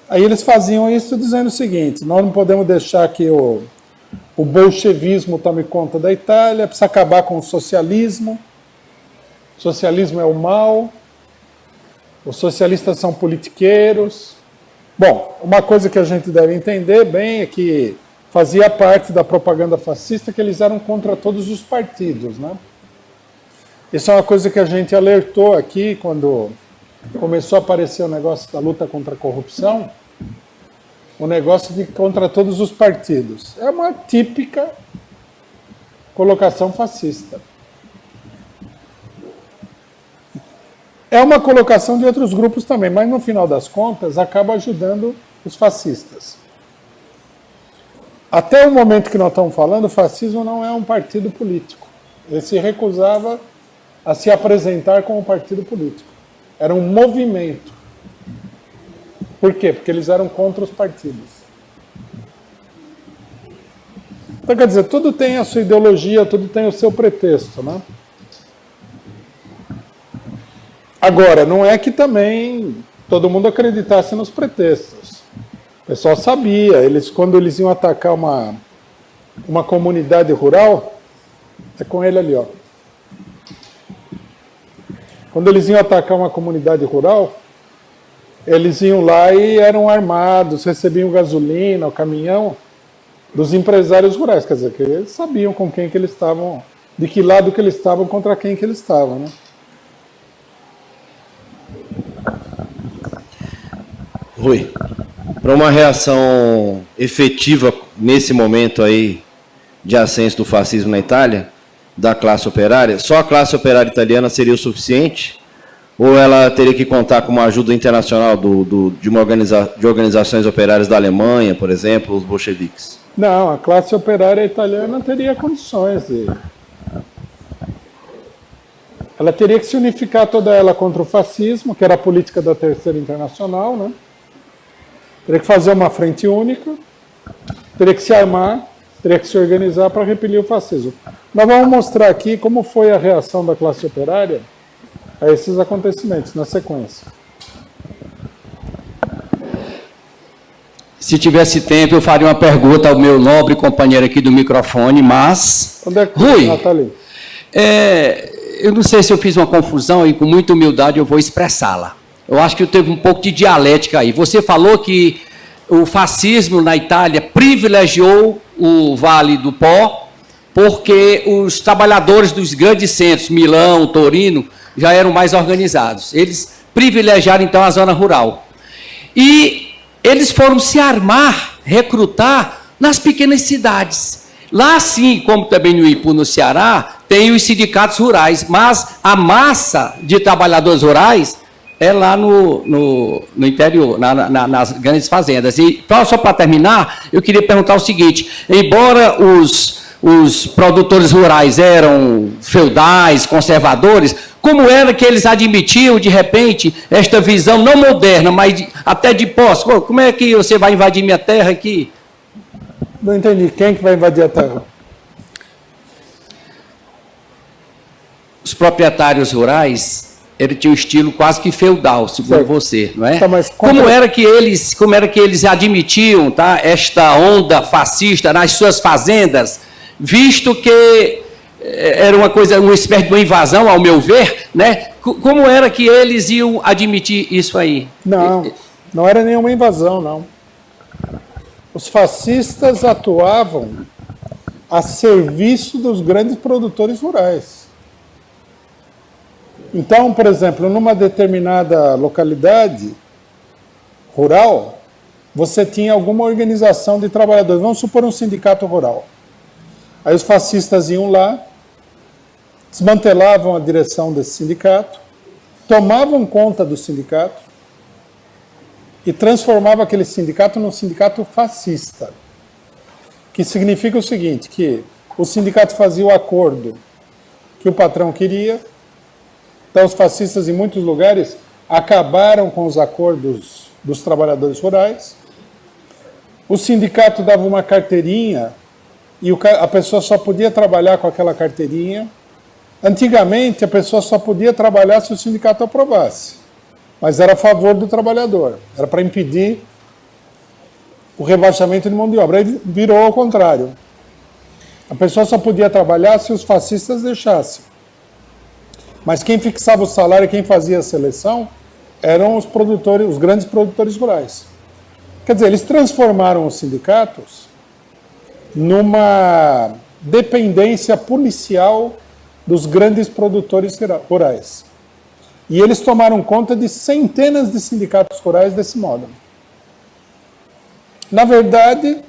Aí eles faziam isso dizendo o seguinte, nós não podemos deixar que o bolchevismo tome conta da Itália, precisa acabar com o socialismo. O socialismo é o mal, os socialistas são politiqueiros. Bom, uma coisa que a gente deve entender bem é que fazia parte da propaganda fascista que eles eram contra todos os partidos, né? Isso é uma coisa que a gente alertou aqui quando começou a aparecer o negócio da luta contra a corrupção, o negócio de contra todos os partidos. É uma típica colocação fascista. É uma colocação de outros grupos também, mas no final das contas acaba ajudando os fascistas. Até o momento que nós estamos falando, o fascismo não é um partido político. Ele se recusava a se apresentar como partido político. Era um movimento. Por quê? Porque eles eram contra os partidos. Então, quer dizer, tudo tem a sua ideologia, tudo tem o seu pretexto, né? Agora, não é que também todo mundo acreditasse nos pretextos. O pessoal sabia, quando eles iam atacar uma comunidade rural, é com ele ali, ó. Quando eles iam atacar uma comunidade rural, eles iam lá e eram armados, recebiam gasolina, o caminhão dos empresários rurais, quer dizer, que eles sabiam com quem que eles estavam, de que lado que eles estavam, contra quem que eles estavam, né?
Rui, para uma reação efetiva nesse momento aí de ascenso do fascismo na Itália, da classe operária, só a classe operária italiana seria o suficiente? Ou ela teria que contar com uma ajuda internacional de organizações operárias da Alemanha, por exemplo, os bolcheviques?
Não, a classe operária italiana teria condições de... Ela teria que se unificar toda ela contra o fascismo, que era a política da Terceira Internacional, né? Teria que fazer uma frente única, teria que se armar, teria que se organizar para repelir o fascismo. Nós vamos mostrar aqui como foi a reação da classe operária a esses acontecimentos, na sequência.
Se tivesse tempo, eu faria uma pergunta ao meu nobre companheiro aqui do microfone, mas...
Onde é que...
Rui,
tá ali.
Eu não sei se eu fiz uma confusão e com muita humildade eu vou expressá-la. Eu acho que teve um pouco de dialética aí. Você falou que o fascismo na Itália privilegiou o Vale do Pó porque os trabalhadores dos grandes centros, Milão, Torino, já eram mais organizados. Eles privilegiaram, então, a zona rural. E eles foram se armar, recrutar nas pequenas cidades. Lá, sim, como também no Ipu, no Ceará, tem os sindicatos rurais, mas a massa de trabalhadores rurais é lá no interior, nas grandes fazendas. E só para terminar, eu queria perguntar o seguinte: embora os produtores rurais eram feudais, conservadores, como era que eles admitiam, de repente, esta visão não moderna, mas até de posse? Como é que você vai invadir minha terra aqui?
Não entendi. Quem que vai invadir a terra?
Os proprietários rurais, ele tinha um estilo quase que feudal, segundo
certo.
você, não é?
Tá, mas
como era que eles admitiam, tá, esta onda fascista nas suas fazendas, visto que era uma espécie de uma invasão, ao meu ver, né? Como era que eles iam admitir isso aí?
Não era nenhuma invasão, não. Os fascistas atuavam a serviço dos grandes produtores rurais. Então, por exemplo, numa determinada localidade rural, você tinha alguma organização de trabalhadores, vamos supor um sindicato rural. Aí os fascistas iam lá, desmantelavam a direção desse sindicato, tomavam conta do sindicato e transformavam aquele sindicato num sindicato fascista. Que significa o seguinte, que o sindicato fazia o acordo que o patrão queria. Então os fascistas em muitos lugares acabaram com os acordos dos trabalhadores rurais. O sindicato dava uma carteirinha e a pessoa só podia trabalhar com aquela carteirinha. Antigamente, a pessoa só podia trabalhar se o sindicato aprovasse, mas era a favor do trabalhador, era para impedir o rebaixamento de mão de obra. Aí virou ao contrário. A pessoa só podia trabalhar se os fascistas deixassem. Mas quem fixava o salário e quem fazia a seleção eram os produtores, os grandes produtores rurais. Quer dizer, eles transformaram os sindicatos numa dependência policial dos grandes produtores rurais. E eles tomaram conta de centenas de sindicatos rurais desse modo. Na verdade,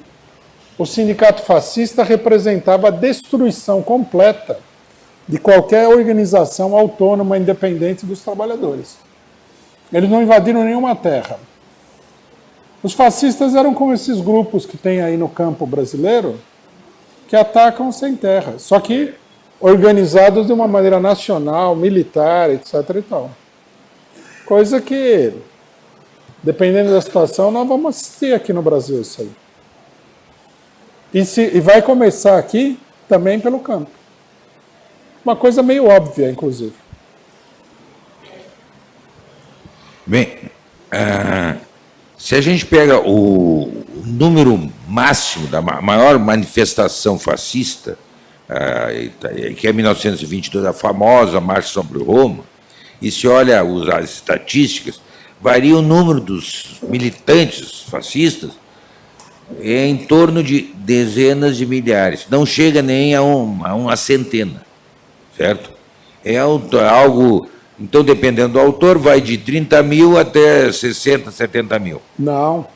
o sindicato fascista representava a destruição completa de qualquer organização autônoma, independente dos trabalhadores. Eles não invadiram nenhuma terra. Os fascistas eram como esses grupos que tem aí no campo brasileiro, que atacam sem terra, só que organizados de uma maneira nacional, militar, etc. e tal. Coisa que, dependendo da situação, nós vamos assistir aqui no Brasil isso aí. E vai começar aqui também pelo campo. Uma coisa meio óbvia, inclusive.
Bem, se a gente pega o número máximo da maior manifestação fascista, que é 1922, a famosa Marcha sobre Roma, e se olha as estatísticas, varia o número dos militantes fascistas em torno de dezenas de milhares, não chega nem a uma centena, certo? É algo, então, dependendo do autor, vai de 30 mil até 60, 70 mil,
Não,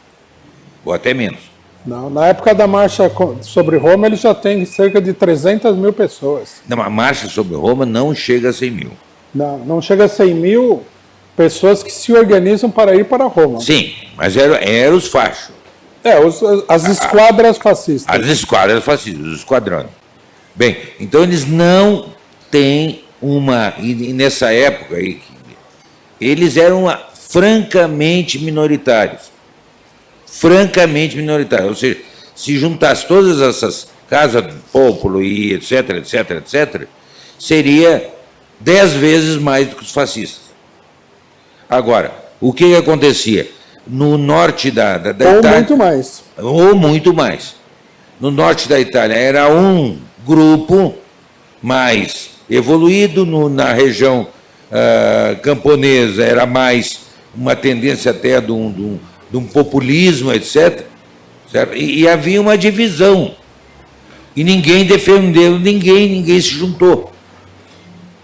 ou até menos.
não. Na época da marcha sobre Roma, ele já tem cerca de 300 mil pessoas.
Não, a Marcha sobre Roma não chega a 100 mil.
Não chega a 100 mil pessoas que se organizam para ir para Roma.
Sim, mas eram os fachos,
As esquadras fascistas.
as esquadras fascistas, os esquadrões. Bem, então eles não têm e nessa época aí, eles eram francamente minoritários. Francamente minoritários. Ou seja, se juntasse todas essas casas do popolo e etc, etc, etc, seria 10 vezes mais do que os fascistas. Agora, o que acontecia? No norte da
Ou
Itália...
muito mais.
Ou muito mais. No norte da Itália era um grupo mais evoluído, na região camponesa era mais uma tendência até de um populismo, etc. Certo? E havia uma divisão. E ninguém defendeu, ninguém se juntou.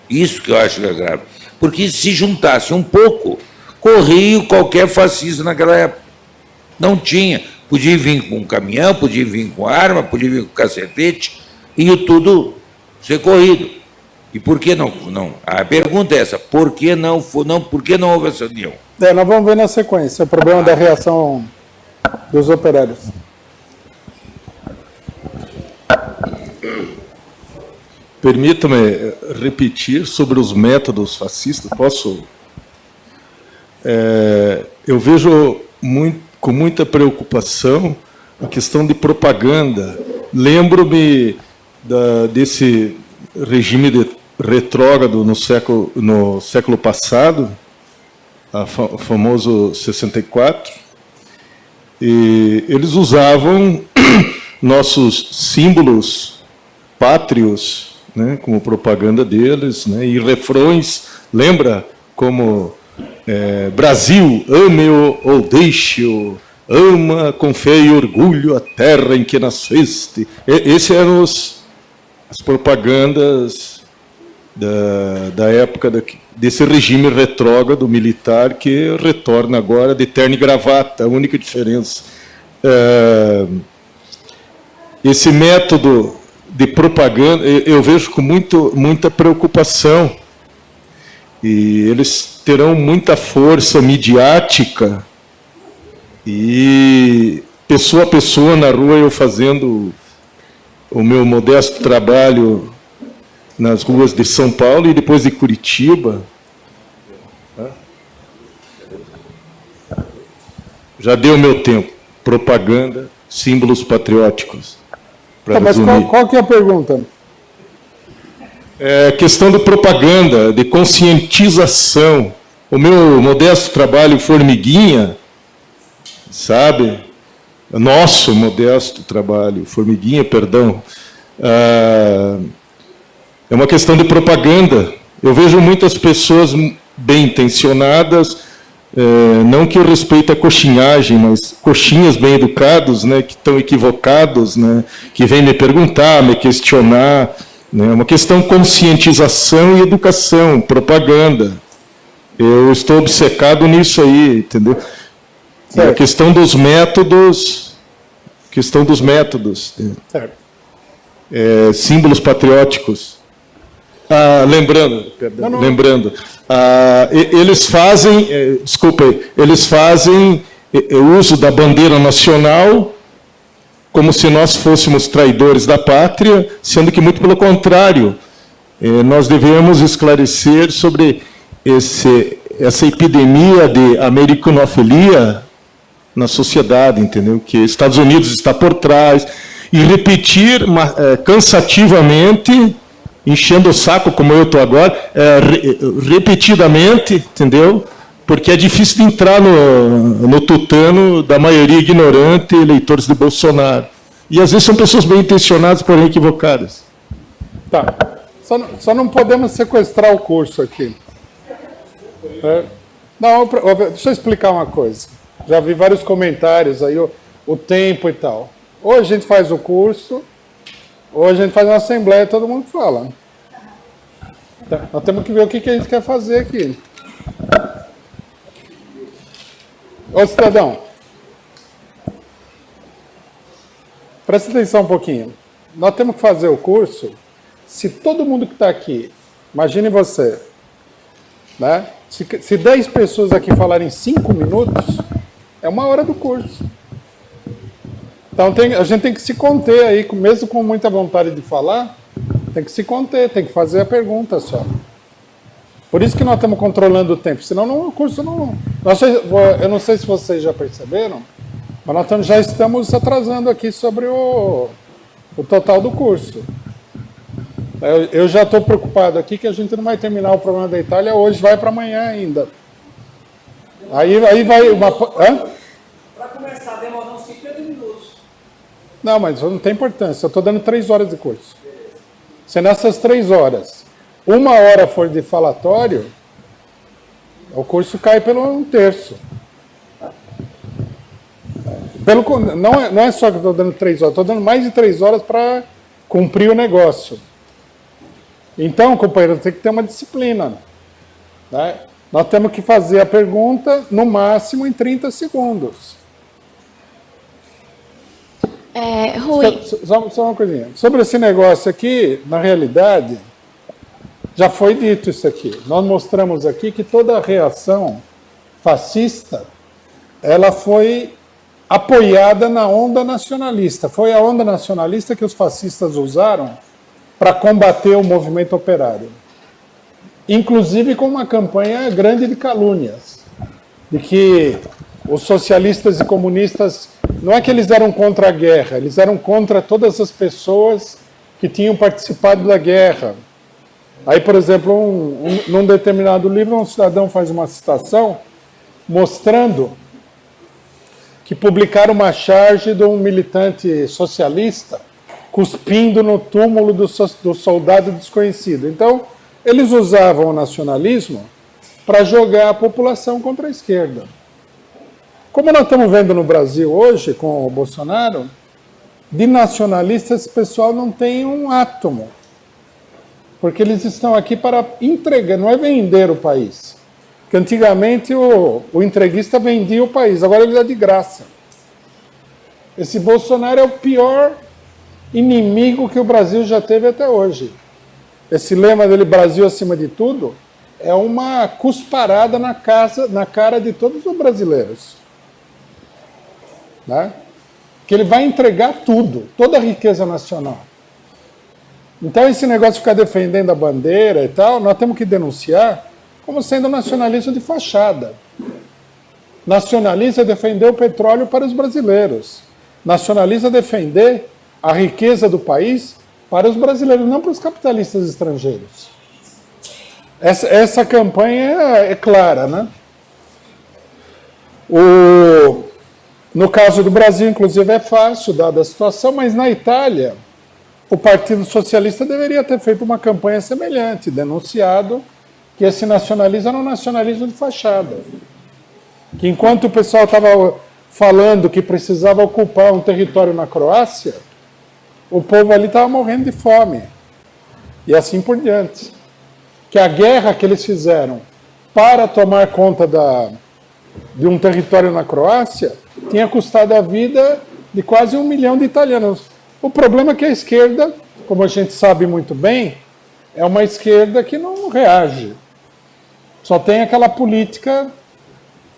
Isso que eu acho que é grave. Porque se juntasse um pouco, corria qualquer fascista naquela época. Não tinha. Podia vir com um caminhão, podia vir com arma, podia vir com cacetete, e tudo ser corrido. E por que não? A pergunta é essa: por que não houve essa união?
Nós vamos ver na sequência o problema da reação dos operários.
Permita-me repetir sobre os métodos fascistas. Posso? Eu vejo com muita preocupação a questão de propaganda. Lembro-me desse regime retrógrado no século passado, o famoso 64, e eles usavam nossos símbolos pátrios, né, como propaganda deles, né, e refrões, lembra, como Brasil, ame-o ou deixe-o, ama com fé e orgulho a terra em que nasceste. Esses eram as propagandas da época desse regime retrógrado militar que retorna agora de terno e gravata, a única diferença. Esse método de propaganda eu vejo com muita preocupação, e eles terão muita força midiática, e pessoa a pessoa na rua, eu fazendo o meu modesto trabalho nas ruas de São Paulo e depois de Curitiba. Já deu meu tempo. Propaganda, símbolos patrióticos.
Mas qual que é a pergunta?
Questão de propaganda, de conscientização. O meu modesto trabalho Formiguinha, sabe? Nosso modesto trabalho, Formiguinha, perdão, é uma questão de propaganda. Eu vejo muitas pessoas bem intencionadas, não que eu respeite a coxinhagem, mas coxinhas bem educados, né, que estão equivocados, né, que vêm me perguntar, me questionar. É uma questão de conscientização e educação, propaganda. Eu estou obcecado nisso aí, entendeu? E a questão dos métodos,
Certo.
Símbolos patrióticos. Lembrando, eles fazem, eles fazem o uso da bandeira nacional como se nós fôssemos traidores da pátria, sendo que, muito pelo contrário, nós devemos esclarecer sobre essa epidemia de americanofilia na sociedade, entendeu? Que Estados Unidos está por trás, e repetir cansativamente, enchendo o saco, como eu estou agora, repetidamente, entendeu? Porque é difícil de entrar no tutano da maioria ignorante, eleitores de Bolsonaro. E às vezes são pessoas bem intencionadas, porém equivocadas.
Tá. Só não podemos sequestrar o curso aqui. Não, deixa eu explicar uma coisa. Já vi vários comentários aí, o tempo e tal. Ou a gente faz o curso, ou a gente faz uma assembleia e todo mundo fala. Tá. Nós temos que ver o que a gente quer fazer aqui. Ô, cidadão, presta atenção um pouquinho. Nós temos que fazer o curso, se todo mundo que está aqui, imagine você, né? Se 10 pessoas aqui falarem 5 minutos, é 1 hora do curso. Então a gente tem que se conter aí, mesmo com muita vontade de falar, tem que se conter, tem que fazer a pergunta só. Por isso que nós estamos controlando o tempo, senão o curso não... Eu não sei se vocês já perceberam, mas nós já estamos atrasando aqui sobre o total do curso. Eu já estou preocupado aqui que a gente não vai terminar o problema da Itália hoje, vai para amanhã ainda. Aí vai uma... Hã?
Para começar, demora uns 50 minutos.
Não, mas não tem importância. Eu estou dando 3 horas de curso. Se nessas 3 horas, 1 hora for de falatório, o curso cai pelo 1/3. Não é só que eu estou dando 3 horas, estou dando mais de 3 horas para cumprir o negócio. Então, companheiro, tem que ter uma disciplina. Né? Nós temos que fazer a pergunta, no máximo, em 30 segundos.
Rui.
Só uma coisinha. Sobre esse negócio aqui, na realidade, já foi dito isso aqui. Nós mostramos aqui que toda a reação fascista, ela foi apoiada na onda nacionalista. Foi a onda nacionalista que os fascistas usaram para combater o movimento operário. Inclusive com uma campanha grande de calúnias, de que os socialistas e comunistas, não é que eles eram contra a guerra, eles eram contra todas as pessoas que tinham participado da guerra. Aí, por exemplo, num determinado livro, um cidadão faz uma citação mostrando que publicaram uma charge de um militante socialista cuspindo no túmulo do soldado desconhecido. Então, eles usavam o nacionalismo para jogar a população contra a esquerda. Como nós estamos vendo no Brasil hoje, com o Bolsonaro, de nacionalistas esse pessoal não tem um átomo. Porque eles estão aqui para entregar, não é vender o país. Porque antigamente o entreguista vendia o país, agora ele dá de graça. Esse Bolsonaro é o pior inimigo que o Brasil já teve até hoje. Esse lema dele, Brasil acima de tudo, é uma cusparada na cara de todos os brasileiros. Né? Que ele vai entregar tudo, toda a riqueza nacional. Então esse negócio de ficar defendendo a bandeira e tal, nós temos que denunciar como sendo nacionalismo de fachada. Nacionalista é defender o petróleo para os brasileiros. Nacionalista é defender a riqueza do país para os brasileiros, não para os capitalistas estrangeiros. Essa campanha é clara, né? No caso do Brasil, inclusive, é fácil, dada a situação, mas na Itália, o Partido Socialista deveria ter feito uma campanha semelhante, denunciado que esse nacionalismo era um nacionalismo de fachada. Que enquanto o pessoal estava falando que precisava ocupar um território na Croácia, o povo ali estava morrendo de fome. E assim por diante. Que a guerra que eles fizeram para tomar conta de um território na Croácia tinha custado a vida de quase 1 milhão de italianos. O problema é que a esquerda, como a gente sabe muito bem, é uma esquerda que não reage. Só tem aquela política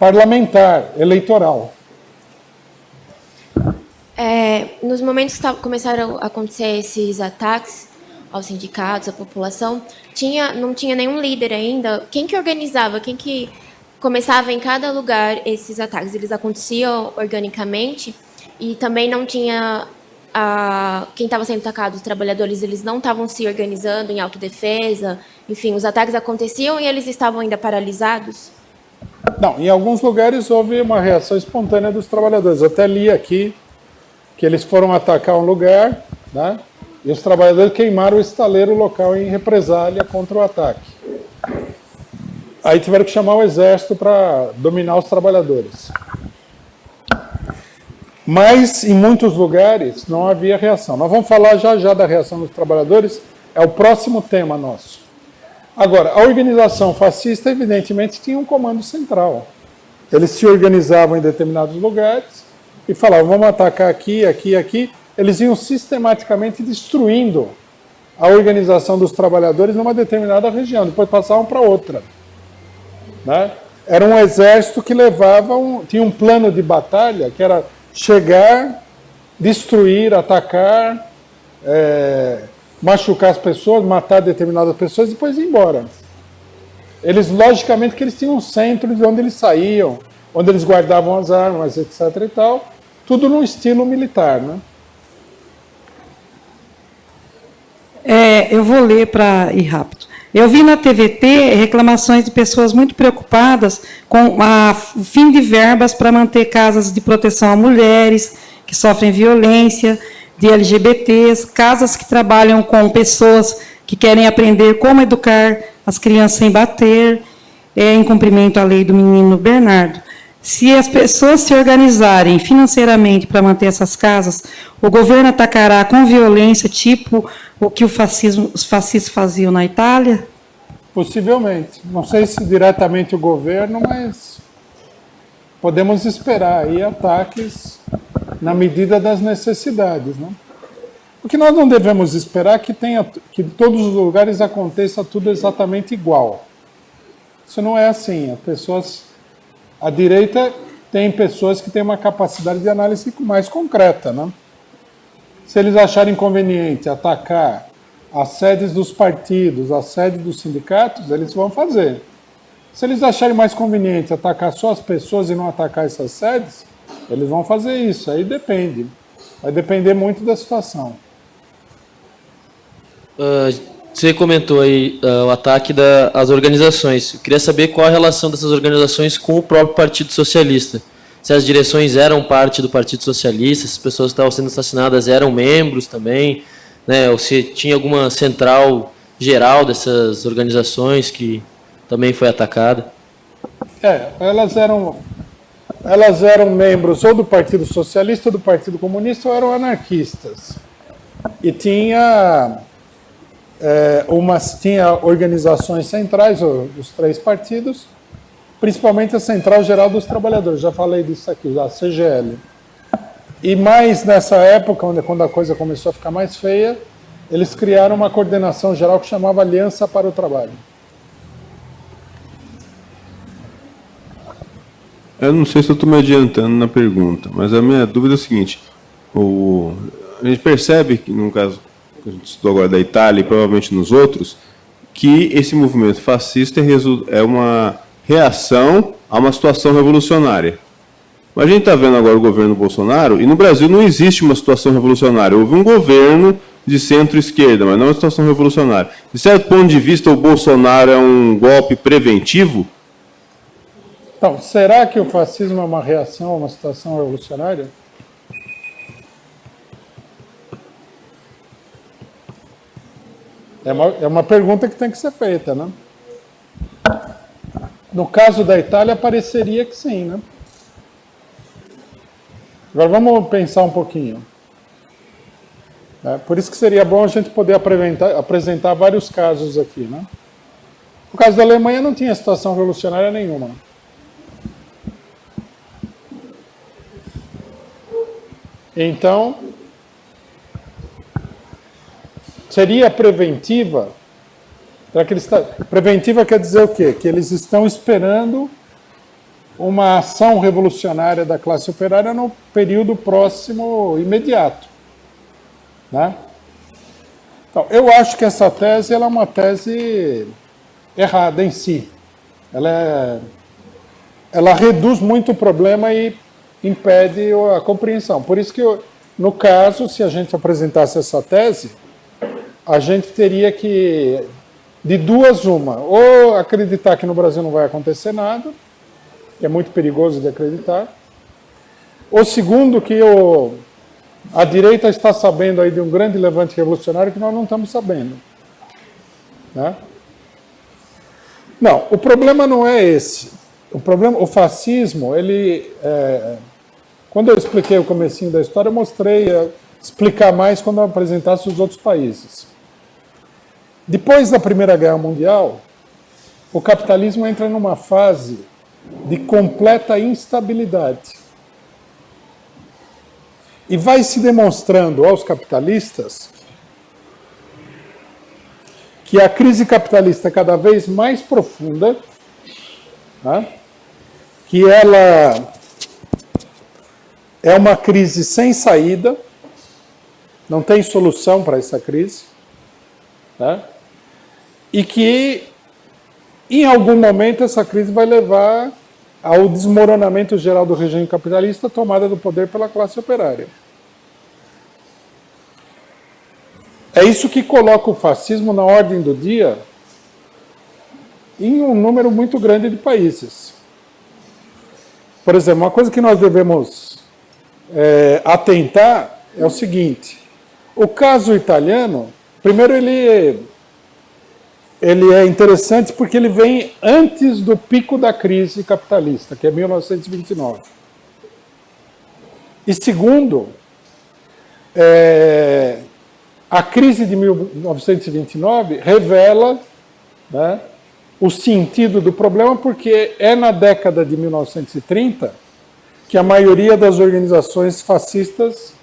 parlamentar, eleitoral.
Nos momentos que começaram a acontecer esses ataques aos sindicatos, à população, não tinha nenhum líder ainda. Quem que organizava? Quem que começava em cada lugar esses ataques? Eles aconteciam organicamente e também não tinha quem estava sendo atacado, os trabalhadores, eles não estavam se organizando em autodefesa, enfim, os ataques aconteciam e eles estavam ainda paralisados?
Não, em alguns lugares houve uma reação espontânea dos trabalhadores. Eu até li aqui que eles foram atacar um lugar, né? E os trabalhadores queimaram o estaleiro local em represália contra o ataque. Aí tiveram que chamar o exército para dominar os trabalhadores. Mas, em muitos lugares, não havia reação. Nós vamos falar já da reação dos trabalhadores, é o próximo tema nosso. Agora, a organização fascista, evidentemente, tinha um comando central. Eles se organizavam em determinados lugares e falavam, vamos atacar aqui, aqui, aqui. Eles iam sistematicamente destruindo a organização dos trabalhadores numa determinada região, depois passavam para outra. Né? Era um exército que tinha um plano de batalha que era chegar, destruir, atacar, machucar as pessoas, matar determinadas pessoas e depois ir embora. Eles, logicamente, que eles tinham um centro de onde eles saíam, onde eles guardavam as armas, etc. e tal, tudo no estilo militar, né?
Eu vou ler para ir rápido. Eu vi na TVT reclamações de pessoas muito preocupadas com o fim de verbas para manter casas de proteção a mulheres que sofrem violência, de LGBTs, casas que trabalham com pessoas que querem aprender como educar as crianças sem bater, em cumprimento à lei do menino Bernardo. Se as pessoas se organizarem financeiramente para manter essas casas, o governo atacará com violência, tipo o que os fascistas faziam na Itália?
Possivelmente. Não sei se diretamente o governo, mas podemos esperar aí ataques na medida das necessidades. Né? O que nós não devemos esperar é que em todos os lugares aconteça tudo exatamente igual. Isso não é assim. A direita tem pessoas que têm uma capacidade de análise mais concreta, né? Se eles acharem conveniente atacar as sedes dos partidos, as sedes dos sindicatos, eles vão fazer. Se eles acharem mais conveniente atacar só as pessoas e não atacar essas sedes, eles vão fazer isso. Aí depende. Vai depender muito da situação.
Você comentou aí o ataque às organizações. Eu queria saber qual a relação dessas organizações com o próprio Partido Socialista. Se as direções eram parte do Partido Socialista, se as pessoas que estavam sendo assassinadas eram membros também, né? Ou se tinha alguma central geral dessas organizações que também foi atacada.
Elas eram membros ou do Partido Socialista ou do Partido Comunista ou eram anarquistas. E tinha organizações centrais, os três partidos, principalmente a Central Geral dos Trabalhadores, já falei disso aqui, a CGL. E mais nessa época, quando a coisa começou a ficar mais feia, eles criaram uma coordenação geral que chamava Aliança para o Trabalho.
Eu não sei se eu estou me adiantando na pergunta, mas a minha dúvida é o seguinte, a gente percebe que, no caso que a gente estudou agora da Itália e provavelmente nos outros, que esse movimento fascista é uma reação a uma situação revolucionária. Mas a gente está vendo agora o governo Bolsonaro, e no Brasil não existe uma situação revolucionária. Houve um governo de centro-esquerda, mas não uma situação revolucionária. De certo ponto de vista, o Bolsonaro é um golpe preventivo?
Então, será que o fascismo é uma reação a uma situação revolucionária? É uma pergunta que tem que ser feita, né? No caso da Itália, pareceria que sim, né? Agora vamos pensar um pouquinho. Por isso que seria bom a gente poder apresentar vários casos aqui, né? No caso da Alemanha não tinha situação revolucionária nenhuma. Então, seria preventiva. Preventiva quer dizer o quê? Que eles estão esperando uma ação revolucionária da classe operária no período próximo, imediato. Né? Então, eu acho que essa tese ela é uma tese errada em si. Ela reduz muito o problema e impede a compreensão. Por isso que No caso, se a gente apresentasse essa tese, a gente teria que, de duas uma, ou acreditar que no Brasil não vai acontecer nada, que é muito perigoso de acreditar, ou segundo, que a direita está sabendo aí de um grande levante revolucionário que nós não estamos sabendo. Né? Não, o problema não é esse. O fascismo, quando eu expliquei o comecinho da história, eu mostrei explicar mais quando eu apresentasse os outros países. Depois da Primeira Guerra Mundial, o capitalismo entra numa fase de completa instabilidade. E vai se demonstrando aos capitalistas que a crise capitalista é cada vez mais profunda, né? Que ela é uma crise sem saída, não tem solução para essa crise, né? E que, em algum momento, essa crise vai levar ao desmoronamento geral do regime capitalista, tomada do poder pela classe operária. É isso que coloca o fascismo na ordem do dia em um número muito grande de países. Por exemplo, uma coisa que nós devemos atentar é o seguinte: o caso italiano, primeiro ele é interessante porque ele vem antes do pico da crise capitalista, que é 1929. E segundo, a crise de 1929 revela, né, o sentido do problema, porque é na década de 1930 que a maioria das organizações fascistas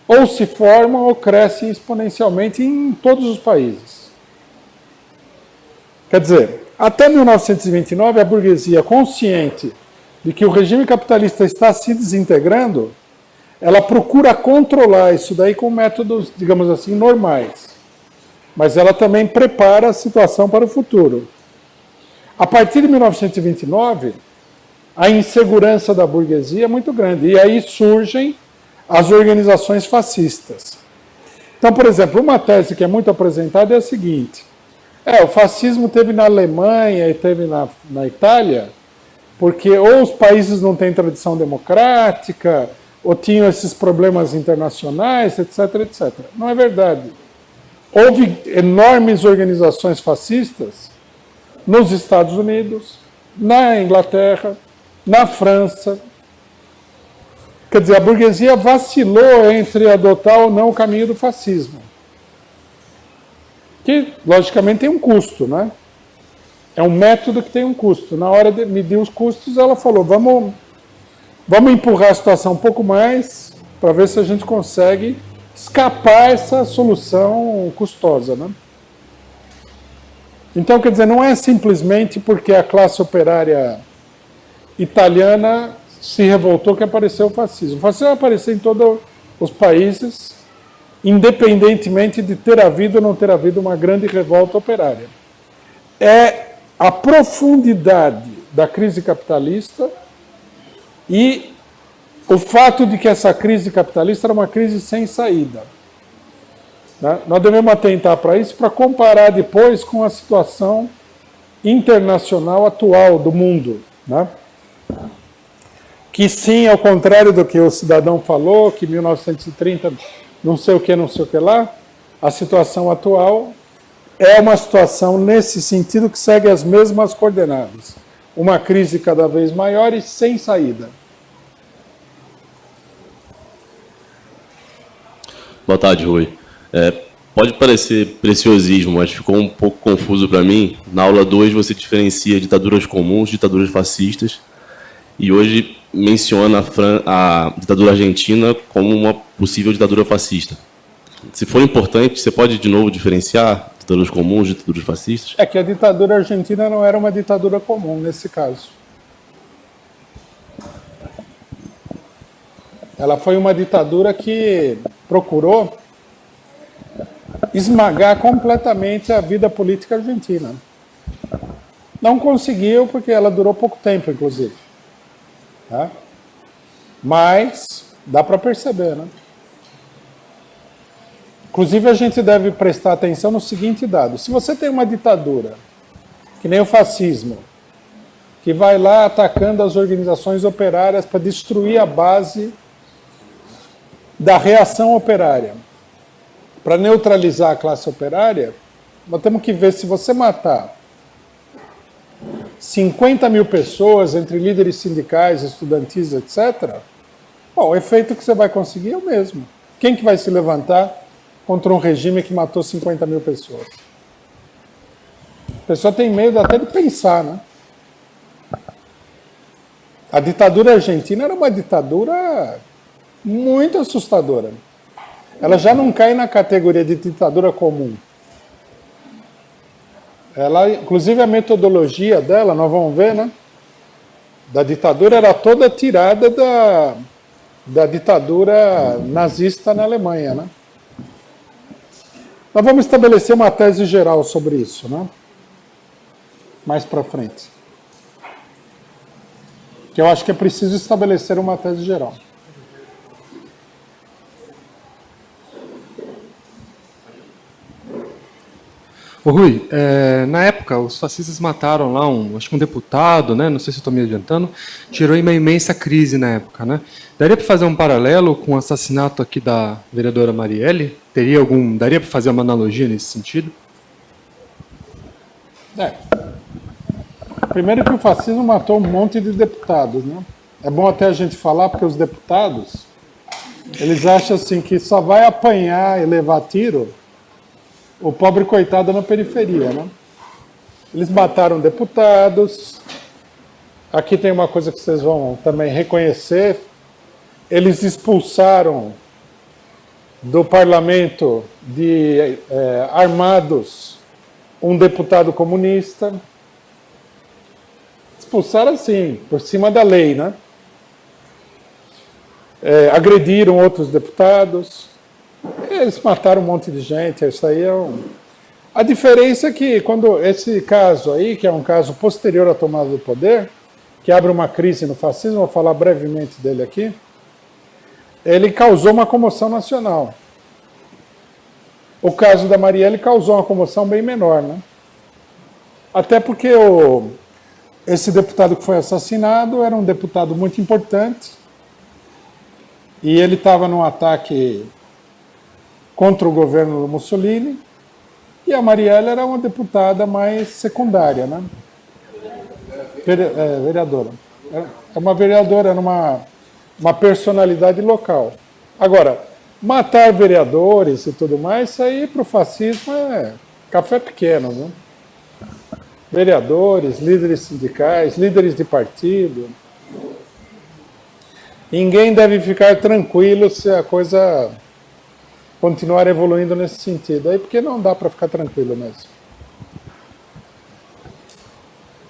ou se formam ou crescem exponencialmente em todos os países. Quer dizer, até 1929, a burguesia, consciente de que o regime capitalista está se desintegrando, ela procura controlar isso daí com métodos, digamos assim, normais. Mas ela também prepara a situação para o futuro. A partir de 1929, a insegurança da burguesia é muito grande. E aí surgem as organizações fascistas. Então, por exemplo, uma tese que é muito apresentada é a seguinte: o fascismo teve na Alemanha e teve na Itália, porque ou os países não têm tradição democrática, ou tinham esses problemas internacionais, etc, etc. Não é verdade. Houve enormes organizações fascistas nos Estados Unidos, na Inglaterra, na França. Quer dizer, a burguesia vacilou entre adotar ou não o caminho do fascismo. Que, logicamente, tem um custo, né? É um método que tem um custo. Na hora de medir os custos, ela falou, vamos empurrar a situação um pouco mais para ver se a gente consegue escapar essa solução custosa, né? Então, quer dizer, não é simplesmente porque a classe operária italiana se revoltou que apareceu o fascismo. O fascismo vai aparecer em todos os países, independentemente de ter havido ou não ter havido uma grande revolta operária. É a profundidade da crise capitalista e o fato de que essa crise capitalista era uma crise sem saída. Né? Nós devemos atentar para isso, para comparar depois com a situação internacional atual do mundo. Né? Que sim, ao contrário do que o cidadão falou, que 1930 não sei o que lá, a situação atual é uma situação nesse sentido que segue as mesmas coordenadas. Uma crise cada vez maior e sem saída.
Boa tarde, Rui. Pode parecer preciosismo, mas ficou um pouco confuso para mim. Na aula 2 você diferencia ditaduras comuns, ditaduras fascistas, e hoje menciona a ditadura argentina como uma possível ditadura fascista. Se for importante, você pode de novo diferenciar ditaduras comuns, ditaduras fascistas?
É que a ditadura argentina não era uma ditadura comum nesse caso. Ela foi uma ditadura que procurou esmagar completamente a vida política argentina. Não conseguiu, porque ela durou pouco tempo, inclusive. Tá? Mas dá para perceber, né? Inclusive, a gente deve prestar atenção no seguinte dado. Se você tem uma ditadura, que nem o fascismo, que vai lá atacando as organizações operárias para destruir a base da reação operária, para neutralizar a classe operária, nós temos que ver se você matar 50 mil pessoas, entre líderes sindicais, estudantis, etc., bom, o efeito que você vai conseguir é o mesmo. Quem que vai se levantar contra um regime que matou 50 mil pessoas? A pessoa tem medo até de pensar, né? A ditadura argentina era uma ditadura muito assustadora. Ela já não cai na categoria de ditadura comum. Ela, inclusive a metodologia dela, nós vamos ver, né? Da ditadura era toda tirada da ditadura nazista na Alemanha, né? Nós vamos estabelecer uma tese geral sobre isso, né? Mais para frente. Que eu acho que é preciso estabelecer uma tese geral.
Ô Rui, na época os fascistas mataram lá acho que um deputado, né? Não sei se eu estou me adiantando, gerou uma imensa crise na época, né? Daria para fazer um paralelo com o assassinato aqui da vereadora Marielle? Daria para fazer uma analogia nesse sentido?
Primeiro que o fascismo matou um monte de deputados, né? É bom até a gente falar, porque os deputados, eles acham assim que só vai apanhar e levar tiro o pobre coitado na periferia, né? Eles mataram deputados. Aqui tem uma coisa que vocês vão também reconhecer. Eles expulsaram do parlamento armados um deputado comunista. Expulsaram assim, por cima da lei, né? Agrediram outros deputados. Eles mataram um monte de gente, isso aí é um... A diferença é que quando esse caso aí, que é um caso posterior à tomada do poder, que abre uma crise no fascismo, vou falar brevemente dele aqui, ele causou uma comoção nacional. O caso da Marielle causou uma comoção bem menor, né? Até porque esse deputado que foi assassinado era um deputado muito importante e ele estava num ataque contra o governo do Mussolini, e a Marielle era uma deputada mais secundária, né? Vereadora. É uma vereadora, era uma personalidade local. Agora, matar vereadores e tudo mais, isso aí para o fascismo é café pequeno, né? Vereadores, líderes sindicais, líderes de partido. Ninguém deve ficar tranquilo se a coisa continuar evoluindo nesse sentido. Aí porque não dá para ficar tranquilo mesmo.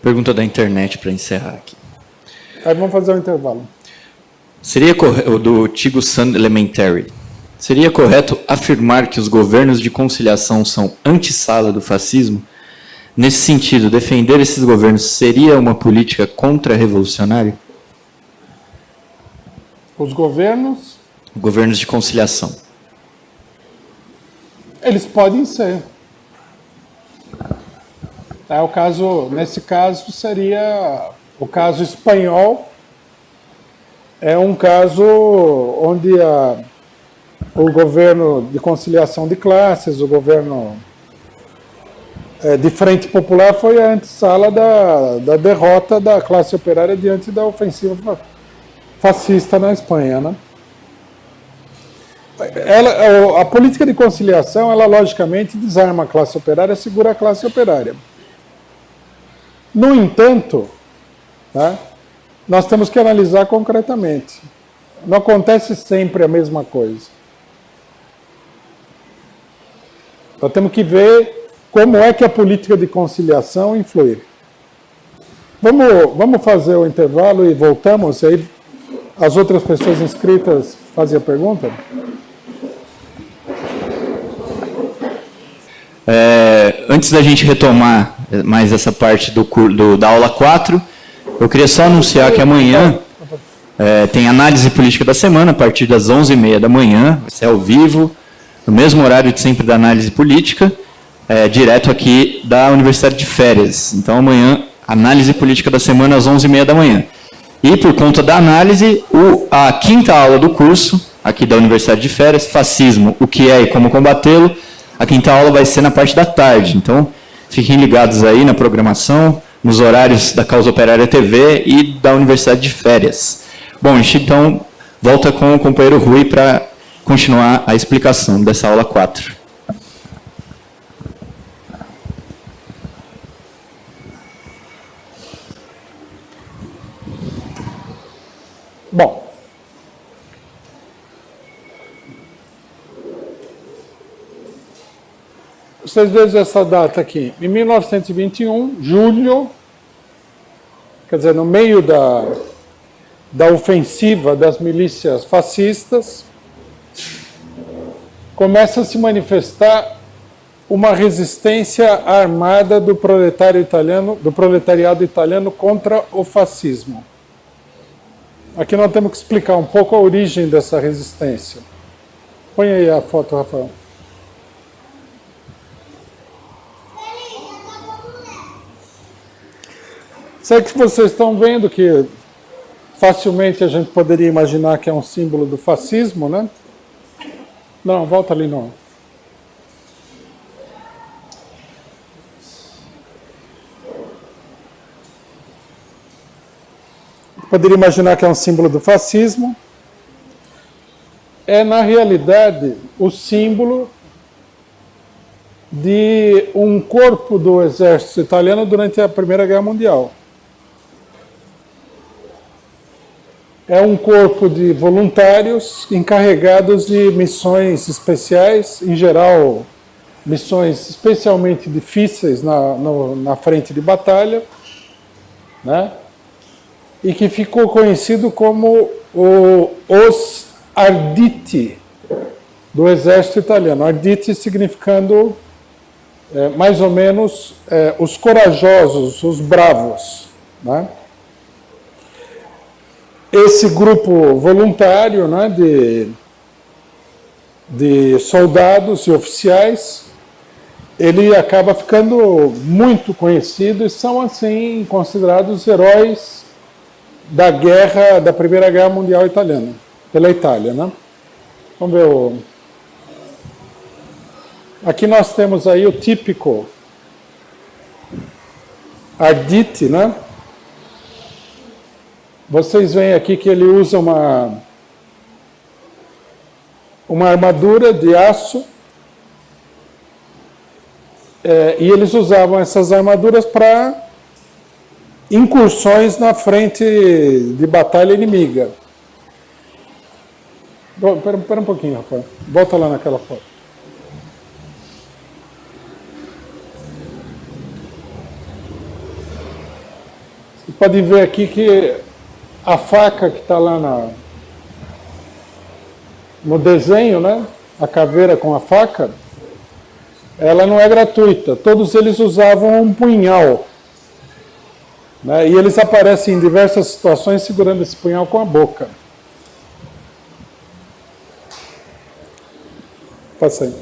Pergunta da internet para encerrar aqui.
Aí vamos fazer um intervalo.
Seria correto, do Tigo Sun Elementary, seria correto afirmar que os governos de conciliação são antessala do fascismo? Nesse sentido, defender esses governos seria uma política contra-revolucionária?
Os governos?
Governos de conciliação.
Eles podem ser. O caso, nesse caso, seria o caso espanhol. É um caso onde o governo de conciliação de classes, o governo de frente popular foi a antessala da derrota da classe operária diante da ofensiva fascista na Espanha, né? A política de conciliação, ela logicamente desarma a classe operária, segura a classe operária. No entanto, tá, nós temos que analisar concretamente. Não acontece sempre a mesma coisa. Nós temos que ver como é que a política de conciliação influi. Vamos fazer o intervalo e voltamos, e aí as outras pessoas inscritas fazem a pergunta?
Antes da gente retomar mais essa parte da aula 4, eu queria só anunciar que amanhã tem análise política da semana, a partir das 11h30 da manhã, vai ser ao vivo, no mesmo horário de sempre da análise política, direto aqui da Universidade de Férias. Então, amanhã, análise política da semana às 11h30 da manhã. E, por conta da análise, a quinta aula do curso, aqui da Universidade de Férias, Fascismo, o que é e como combatê-lo, a quinta aula vai ser na parte da tarde. Então, fiquem ligados aí na programação, nos horários da Causa Operária TV e da Universidade de Férias. Bom, a gente, então, volta com o companheiro Rui para continuar a explicação dessa aula 4.
Bom, vocês vejam essa data aqui, em 1921, julho, quer dizer, no meio da ofensiva das milícias fascistas, começa a se manifestar uma resistência armada do proletariado italiano contra o fascismo. Aqui nós temos que explicar um pouco a origem dessa resistência. Põe aí a foto, Rafael. Sei que vocês estão vendo que facilmente a gente poderia imaginar que é um símbolo do fascismo, né? Não, volta ali não. Poderia imaginar que é um símbolo do fascismo. É, na realidade, o símbolo de um corpo do exército italiano durante a Primeira Guerra Mundial. É um corpo de voluntários encarregados de missões especiais, em geral, missões especialmente difíceis na frente de batalha, né? E que ficou conhecido como os Arditi do exército italiano. Arditi significando mais ou menos os corajosos, os bravos, né? Esse grupo voluntário, né, de soldados e oficiais, ele acaba ficando muito conhecido e são assim considerados heróis da Primeira Guerra Mundial italiana, pela Itália, né? Vamos ver aqui nós temos aí o típico Arditi, né? Vocês veem aqui que ele usa uma armadura de aço, e eles usavam essas armaduras para incursões na frente de batalha inimiga. Espera um pouquinho, Rafael. Volta lá naquela foto. Você pode ver aqui que a faca que está lá no desenho, né? A caveira com a faca, ela não é gratuita. Todos eles usavam um punhal, né? E eles aparecem em diversas situações segurando esse punhal com a boca. Passa aí.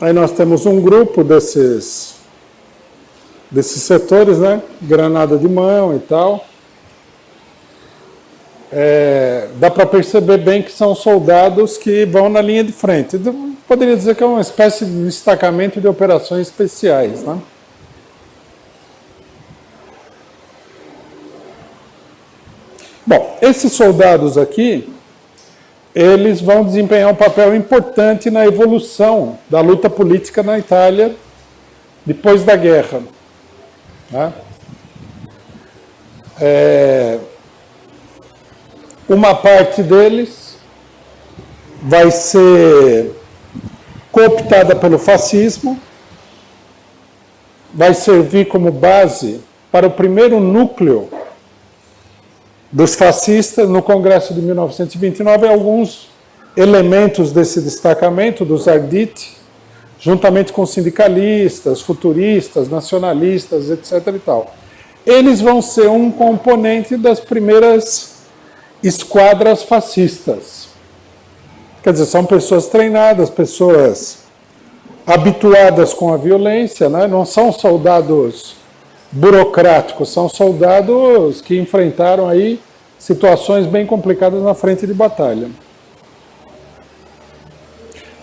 Aí nós temos um grupo desses setores, né? Granada de mão e tal. Dá para perceber bem que são soldados que vão na linha de frente. Poderia dizer que é uma espécie de destacamento de operações especiais, né? Bom, esses soldados aqui, eles vão desempenhar um papel importante na evolução da luta política na Itália depois da guerra, né? Uma parte deles vai ser cooptada pelo fascismo, vai servir como base para o primeiro núcleo dos fascistas no Congresso de 1929, alguns elementos desse destacamento dos Arditi, juntamente com sindicalistas, futuristas, nacionalistas, etc. e tal. Eles vão ser um componente das primeiras esquadras fascistas. Quer dizer, são pessoas treinadas, pessoas habituadas com a violência, né? Não são soldados burocráticos, são soldados que enfrentaram aí situações bem complicadas na frente de batalha.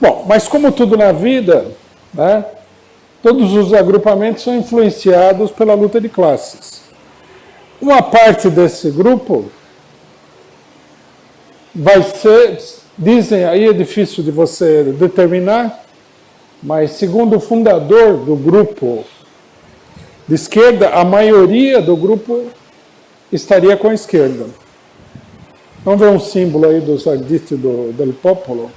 Bom, mas como tudo na vida, né, todos os agrupamentos são influenciados pela luta de classes. Uma parte desse grupo vai ser, dizem aí, é difícil de você determinar, mas segundo o fundador do grupo de esquerda, a maioria do grupo estaria com a esquerda. Vamos ver um símbolo aí dos Arditi del Popolo.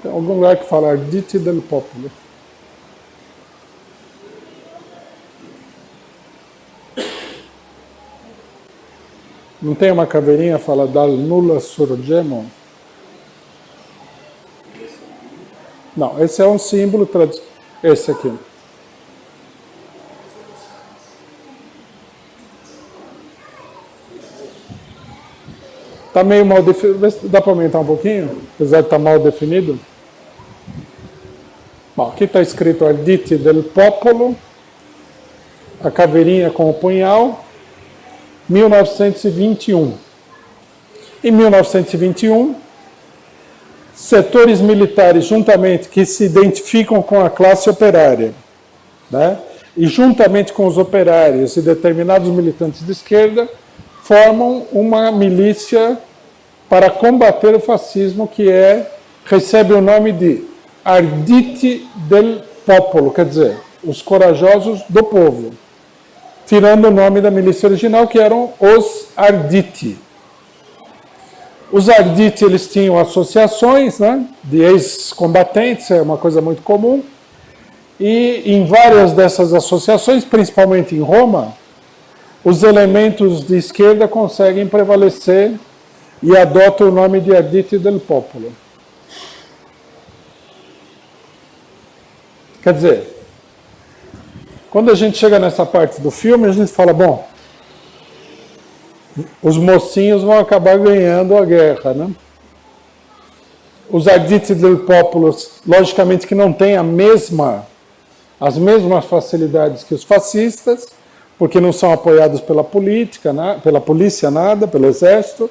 Tem algum lugar que fala Arditi del Popolo. Não tem uma caveirinha que fala Dal nulla sorgemo? Não, esse é um símbolo tradicional. Esse aqui. Está meio mal definido. Dá para aumentar um pouquinho? Apesar de estar mal definido. Bom, aqui está escrito Arditi del Popolo. A caveirinha com o punhal. 1921. Em 1921, setores militares, juntamente, que se identificam com a classe operária, né, e juntamente com os operários e determinados militantes de esquerda, formam uma milícia para combater o fascismo, que recebe o nome de Arditi del Popolo, quer dizer, os corajosos do povo, tirando o nome da milícia original, que eram os Arditi. Os Arditi, eles tinham associações, né, de ex-combatentes, é uma coisa muito comum, e em várias dessas associações, principalmente em Roma, os elementos de esquerda conseguem prevalecer e adotam o nome de Arditi del Popolo. Quer dizer, quando a gente chega nessa parte do filme, a gente fala, bom, os mocinhos vão acabar ganhando a guerra, né? Os Arditi del Popolo, logicamente que não têm as mesmas facilidades que os fascistas, porque não são apoiados pela política, pela polícia, pelo exército.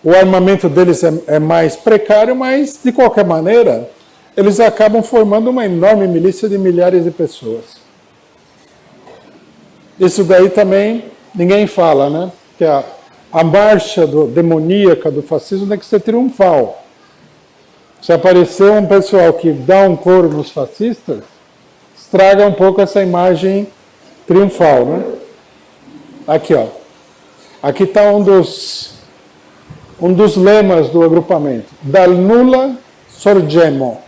O armamento deles é mais precário, mas, de qualquer maneira, eles acabam formando uma enorme milícia de milhares de pessoas. Isso daí também ninguém fala, né? Que a marcha demoníaca do fascismo tem que ser triunfal. Se aparecer um pessoal que dá um coro nos fascistas, estraga um pouco essa imagem triunfal, né? Aqui, ó. Aqui está um dos lemas do agrupamento. Dal nulla sorgemo.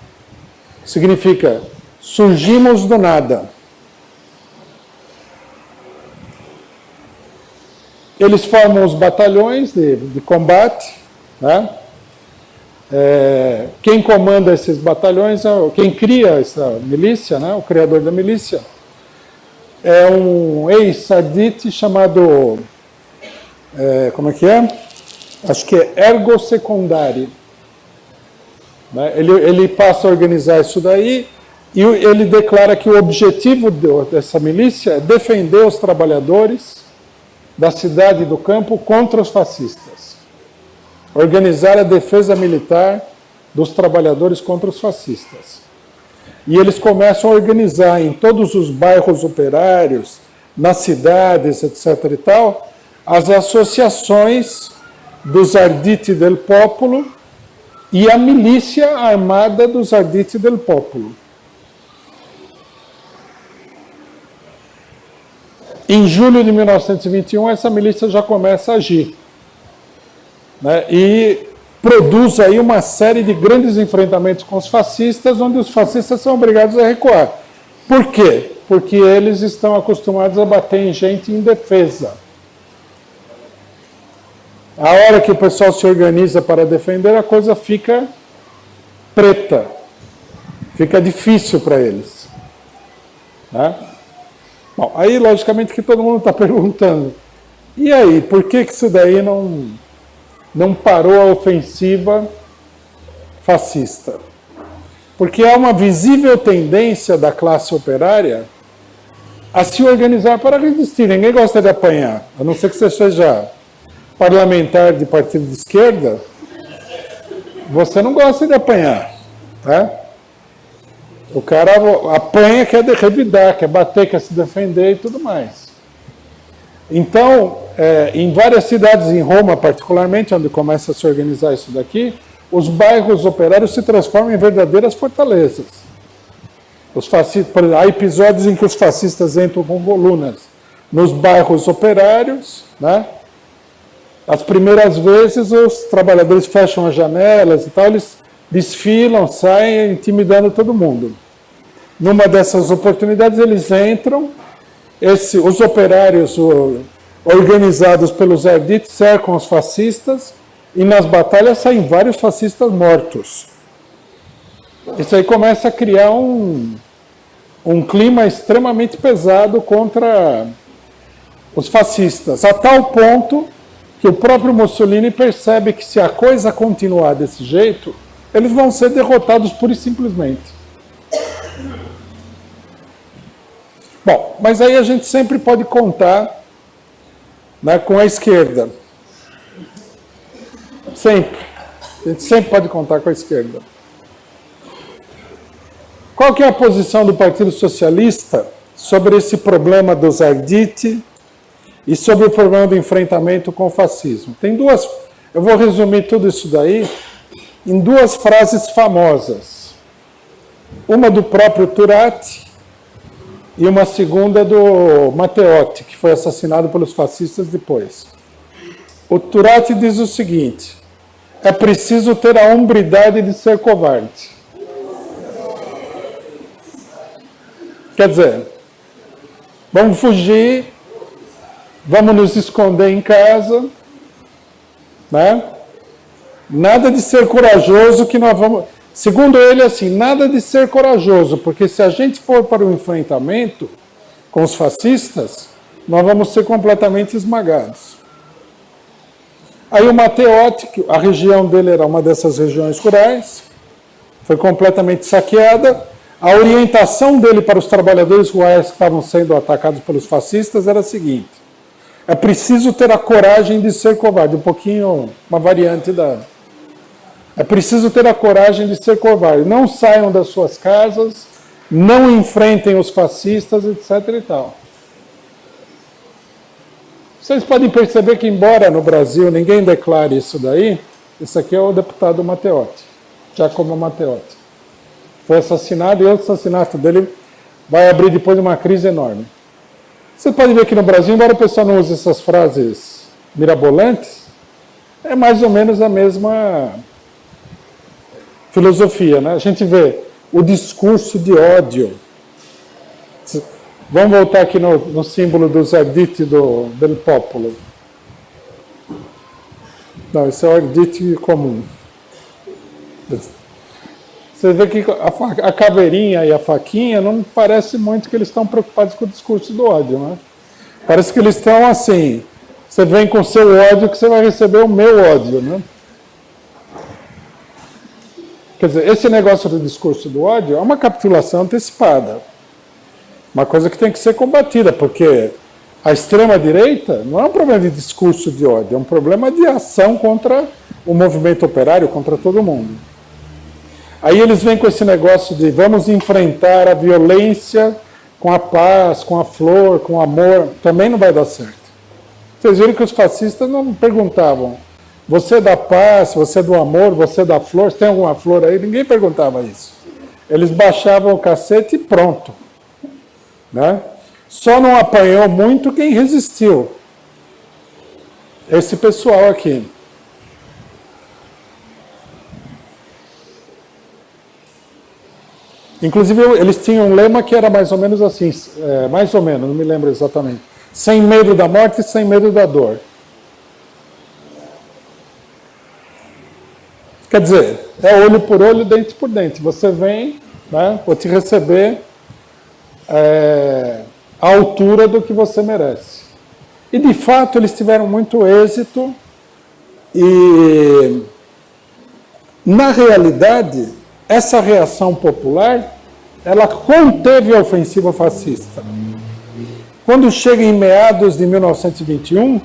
Significa, surgimos do nada. Eles formam os batalhões de combate, né? Quem comanda esses batalhões, quem cria essa milícia, né? O criador da milícia, é um ex-Arditi chamado, como é que é? Acho que é Ergo Secundari. Né? Ele passa a organizar isso daí e ele declara que o objetivo dessa milícia é defender os trabalhadores da cidade e do campo contra os fascistas. Organizar a defesa militar dos trabalhadores contra os fascistas. E eles começam a organizar em todos os bairros operários, nas cidades, etc. e tal, as associações dos Arditi del Popolo e a milícia armada dos Arditi del Popolo. Em julho de 1921, essa milícia já começa a agir, né, e produz aí uma série de grandes enfrentamentos com os fascistas, onde os fascistas são obrigados a recuar. Por quê? Porque eles estão acostumados a bater em gente indefesa. A hora que o pessoal se organiza para defender, a coisa fica preta. Fica difícil para eles. Né? Bom, aí, logicamente, que todo mundo está perguntando. E aí, por que isso daí não parou a ofensiva fascista? Porque há uma visível tendência da classe operária a se organizar para resistir. Ninguém gosta de apanhar, a não ser que você seja parlamentar de partido de esquerda, você não gosta de apanhar. Tá? O cara apanha, quer revidar, quer bater, quer se defender e tudo mais. Então, em várias cidades, em Roma particularmente, onde começa a se organizar isso daqui, os bairros operários se transformam em verdadeiras fortalezas. Os fascistas, por exemplo, há episódios em que os fascistas entram com colunas nos bairros operários, né? As primeiras vezes os trabalhadores fecham as janelas e tal, eles desfilam, saem intimidando todo mundo. Numa dessas oportunidades eles entram, os operários organizados pelos ardites cercam os fascistas e nas batalhas saem vários fascistas mortos. Isso aí começa a criar um clima extremamente pesado contra os fascistas, a tal ponto que o próprio Mussolini percebe que se a coisa continuar desse jeito, eles vão ser derrotados pura e simplesmente. Bom, mas aí a gente sempre pode contar, né, com a esquerda. Sempre. A gente sempre pode contar com a esquerda. Qual que é a posição do Partido Socialista sobre esse problema dos Arditi e sobre o problema do enfrentamento com o fascismo? Tem duas, eu vou resumir tudo isso daí em duas frases famosas. Uma do próprio Turati e uma segunda do Matteotti, que foi assassinado pelos fascistas depois. O Turati diz o seguinte: é preciso ter a hombridade de ser covarde. Quer dizer, vamos fugir, vamos nos esconder em casa, né? Nada de ser corajoso que nós vamos... Segundo ele, assim, nada de ser corajoso, porque se a gente for para o enfrentamento com os fascistas, nós vamos ser completamente esmagados. Aí o Matteotti, a região dele era uma dessas regiões rurais, foi completamente saqueada. A orientação dele para os trabalhadores rurais que estavam sendo atacados pelos fascistas era a seguinte: é preciso ter a coragem de ser covarde. Um pouquinho, uma variante da... É preciso ter a coragem de ser covarde. Não saiam das suas casas, não enfrentem os fascistas, etc. e tal. Vocês podem perceber que, embora no Brasil ninguém declare isso daí, esse aqui é o deputado Matteotti, Giacomo Matteotti. Foi assassinado e o assassinato dele vai abrir depois uma crise enorme. Você pode ver que no Brasil, embora o pessoal não use essas frases mirabolantes, é mais ou menos a mesma filosofia, né? A gente vê o discurso de ódio. Vamos voltar aqui no símbolo dos Arditi del Popolo. Não, esse é o Arditi comum. Você vê que a caveirinha e a faquinha não parece muito que eles estão preocupados com o discurso do ódio, né? Parece que eles estão assim, você vem com o seu ódio que você vai receber o meu ódio, né? Quer dizer, esse negócio do discurso do ódio é uma capitulação antecipada. Uma coisa que tem que ser combatida, porque a extrema-direita não é um problema de discurso de ódio, é um problema de ação contra o movimento operário, contra todo mundo. Aí eles vêm com esse negócio de vamos enfrentar a violência com a paz, com a flor, com o amor. Também não vai dar certo. Vocês viram que os fascistas não perguntavam: você é da paz, você é do amor, você é da flor, você tem alguma flor aí? Ninguém perguntava isso. Eles baixavam o cacete e pronto. Né? Só não apanhou muito quem resistiu. Esse pessoal aqui. Inclusive, eles tinham um lema que era mais ou menos assim, mais ou menos, não me lembro exatamente. Sem medo da morte e sem medo da dor. Quer dizer, é olho por olho, dente por dente. Você vem, né, vou te receber à altura do que você merece. E, de fato, eles tiveram muito êxito e, na realidade, essa reação popular, ela conteve a ofensiva fascista. Quando chega em meados de 1921,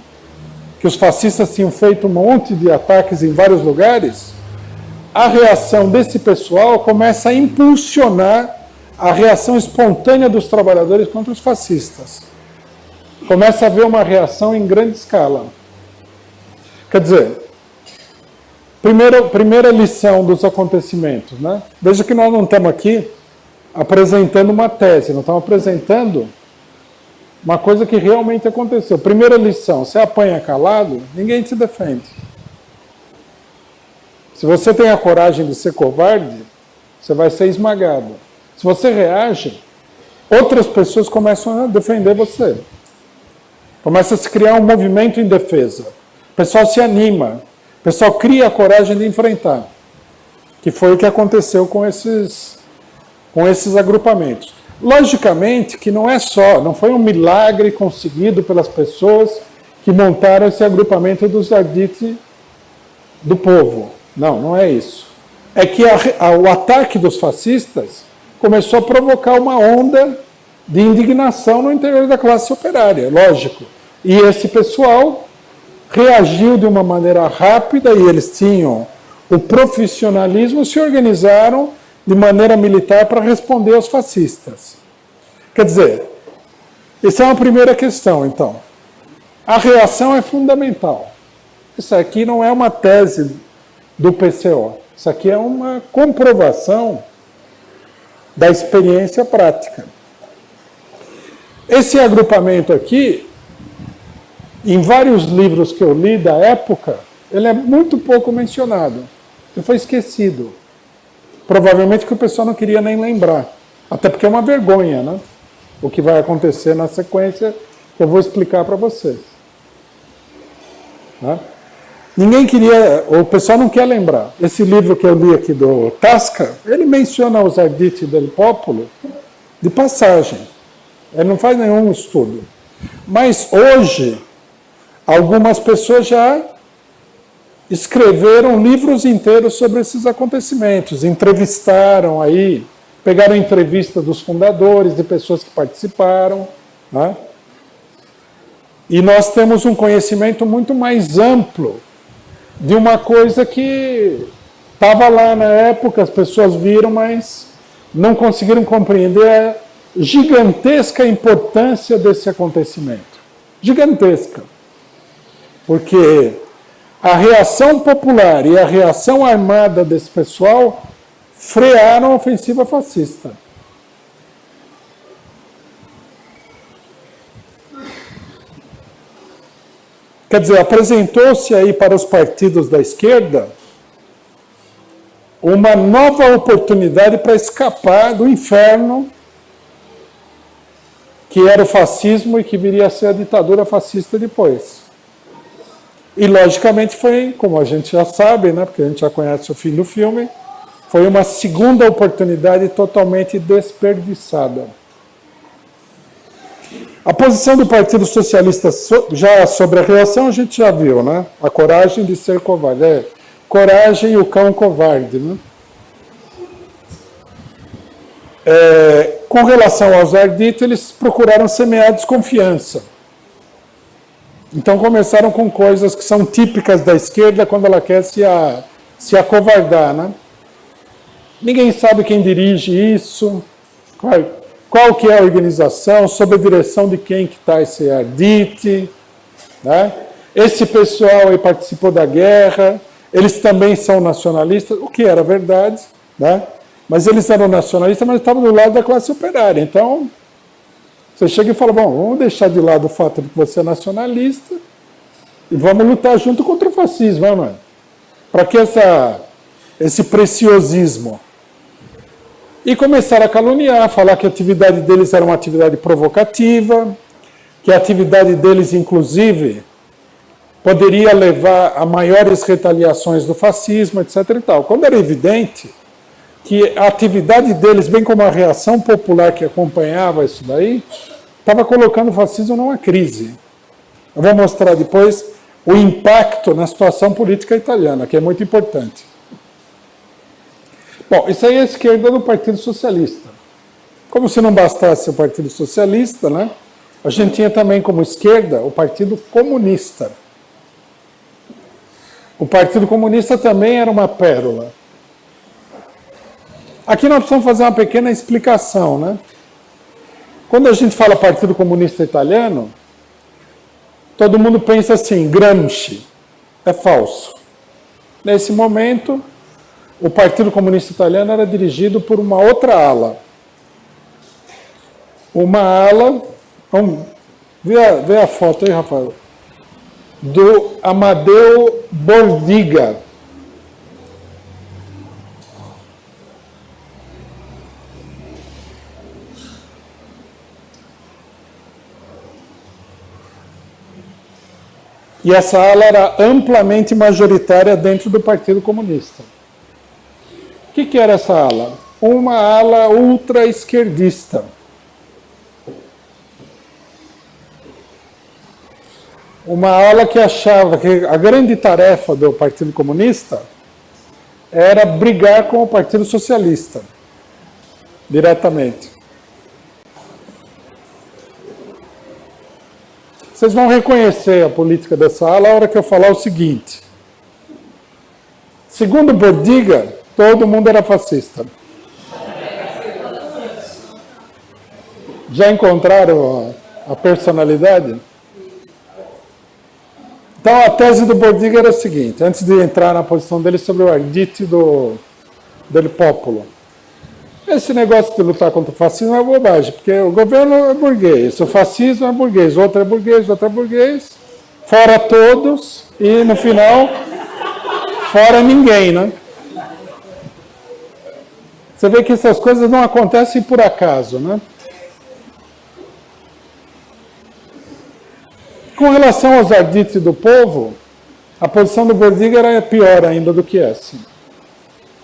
que os fascistas tinham feito um monte de ataques em vários lugares, a reação desse pessoal começa a impulsionar a reação espontânea dos trabalhadores contra os fascistas. Começa a haver uma reação em grande escala. Quer dizer, primeira lição dos acontecimentos, né? Veja que nós não estamos aqui apresentando uma tese, nós estamos apresentando uma coisa que realmente aconteceu. Primeira lição, você apanha calado, ninguém te defende. Se você tem a coragem de ser covarde, você vai ser esmagado. Se você reage, outras pessoas começam a defender você. Começa a se criar um movimento em defesa. O pessoal se anima. O pessoal cria a coragem de enfrentar. Que foi o que aconteceu com esses agrupamentos. Logicamente que não foi um milagre conseguido pelas pessoas que montaram esse agrupamento dos Arditi do povo. Não é isso. É que o ataque dos fascistas começou a provocar uma onda de indignação no interior da classe operária, lógico. E esse pessoal reagiu de uma maneira rápida, e eles tinham o profissionalismo, se organizaram de maneira militar para responder aos fascistas. Quer dizer, essa é uma primeira questão, então. A reação é fundamental. Isso aqui não é uma tese do PCO. Isso aqui é uma comprovação da experiência prática. Esse agrupamento aqui, em vários livros que eu li da época, ele é muito pouco mencionado. Ele foi esquecido. Provavelmente que o pessoal não queria nem lembrar. Até porque é uma vergonha, né? O que vai acontecer na sequência, que eu vou explicar para vocês. Né? Ninguém queria, o pessoal não quer lembrar. Esse livro que eu li aqui do Tasca, ele menciona os Arditi del Popolo de passagem. Ele não faz nenhum estudo. Mas hoje, algumas pessoas já escreveram livros inteiros sobre esses acontecimentos, entrevistaram aí, pegaram entrevista dos fundadores, de pessoas que participaram, né? E nós temos um conhecimento muito mais amplo de uma coisa que estava lá na época, as pessoas viram, mas não conseguiram compreender a gigantesca importância desse acontecimento. Gigantesca. Porque a reação popular e a reação armada desse pessoal frearam a ofensiva fascista. Quer dizer, apresentou-se aí para os partidos da esquerda uma nova oportunidade para escapar do inferno que era o fascismo e que viria a ser a ditadura fascista depois. E, logicamente, foi, como a gente já sabe, né, porque a gente já conhece o fim do filme, foi uma segunda oportunidade totalmente desperdiçada. A posição do Partido Socialista já sobre a reação a gente já viu, né? A coragem de ser covarde. Coragem e o cão covarde, né? Com relação aos Arditi, eles procuraram semear desconfiança. Então começaram com coisas que são típicas da esquerda quando ela quer se acovardar, né? Ninguém sabe quem dirige isso, qual que é a organização, sob a direção de quem que está esse Arditi, né? Esse pessoal aí participou da guerra, eles também são nacionalistas, o que era verdade, né? Mas eles eram nacionalistas, mas estavam do lado da classe operária. Então, você chega e fala, bom, vamos deixar de lado o fato de que você é nacionalista e vamos lutar junto contra o fascismo, não é? Para que esse preciosismo? E começaram a caluniar, falar que a atividade deles era uma atividade provocativa, que a atividade deles, inclusive, poderia levar a maiores retaliações do fascismo, etc. e tal. Quando era evidente que a atividade deles, bem como a reação popular que acompanhava isso daí, estava colocando o fascismo numa crise. Eu vou mostrar depois o impacto na situação política italiana, que é muito importante. Bom, isso aí é a esquerda do Partido Socialista. Como se não bastasse o Partido Socialista, né, a gente tinha também como esquerda o Partido Comunista. O Partido Comunista também era uma pérola. Aqui nós precisamos fazer uma pequena explicação, né? Quando a gente fala Partido Comunista Italiano, todo mundo pensa assim, Gramsci. É falso. Nesse momento, o Partido Comunista Italiano era dirigido por uma outra ala. Uma ala, vamos ver a foto aí, Rafael, do Amadeo Bordiga. E essa ala era amplamente majoritária dentro do Partido Comunista. O que era essa ala? Uma ala ultra-esquerdista. Uma ala que achava que a grande tarefa do Partido Comunista era brigar com o Partido Socialista, diretamente. Vocês vão reconhecer a política dessa ala a hora que eu falar o seguinte. Segundo Bordiga, todo mundo era fascista. Já encontraram a personalidade? Então, a tese do Bordiga era a seguinte, antes de entrar na posição dele sobre o ardite del popolo. Esse negócio de lutar contra o fascismo é bobagem, porque o governo é burguês, o fascismo é burguês, outro é burguês, outro é burguês, fora todos, e no final, fora ninguém, né? Você vê que essas coisas não acontecem por acaso, né? Com relação aos ardites do povo, a posição do Bordiga era pior ainda do que essa.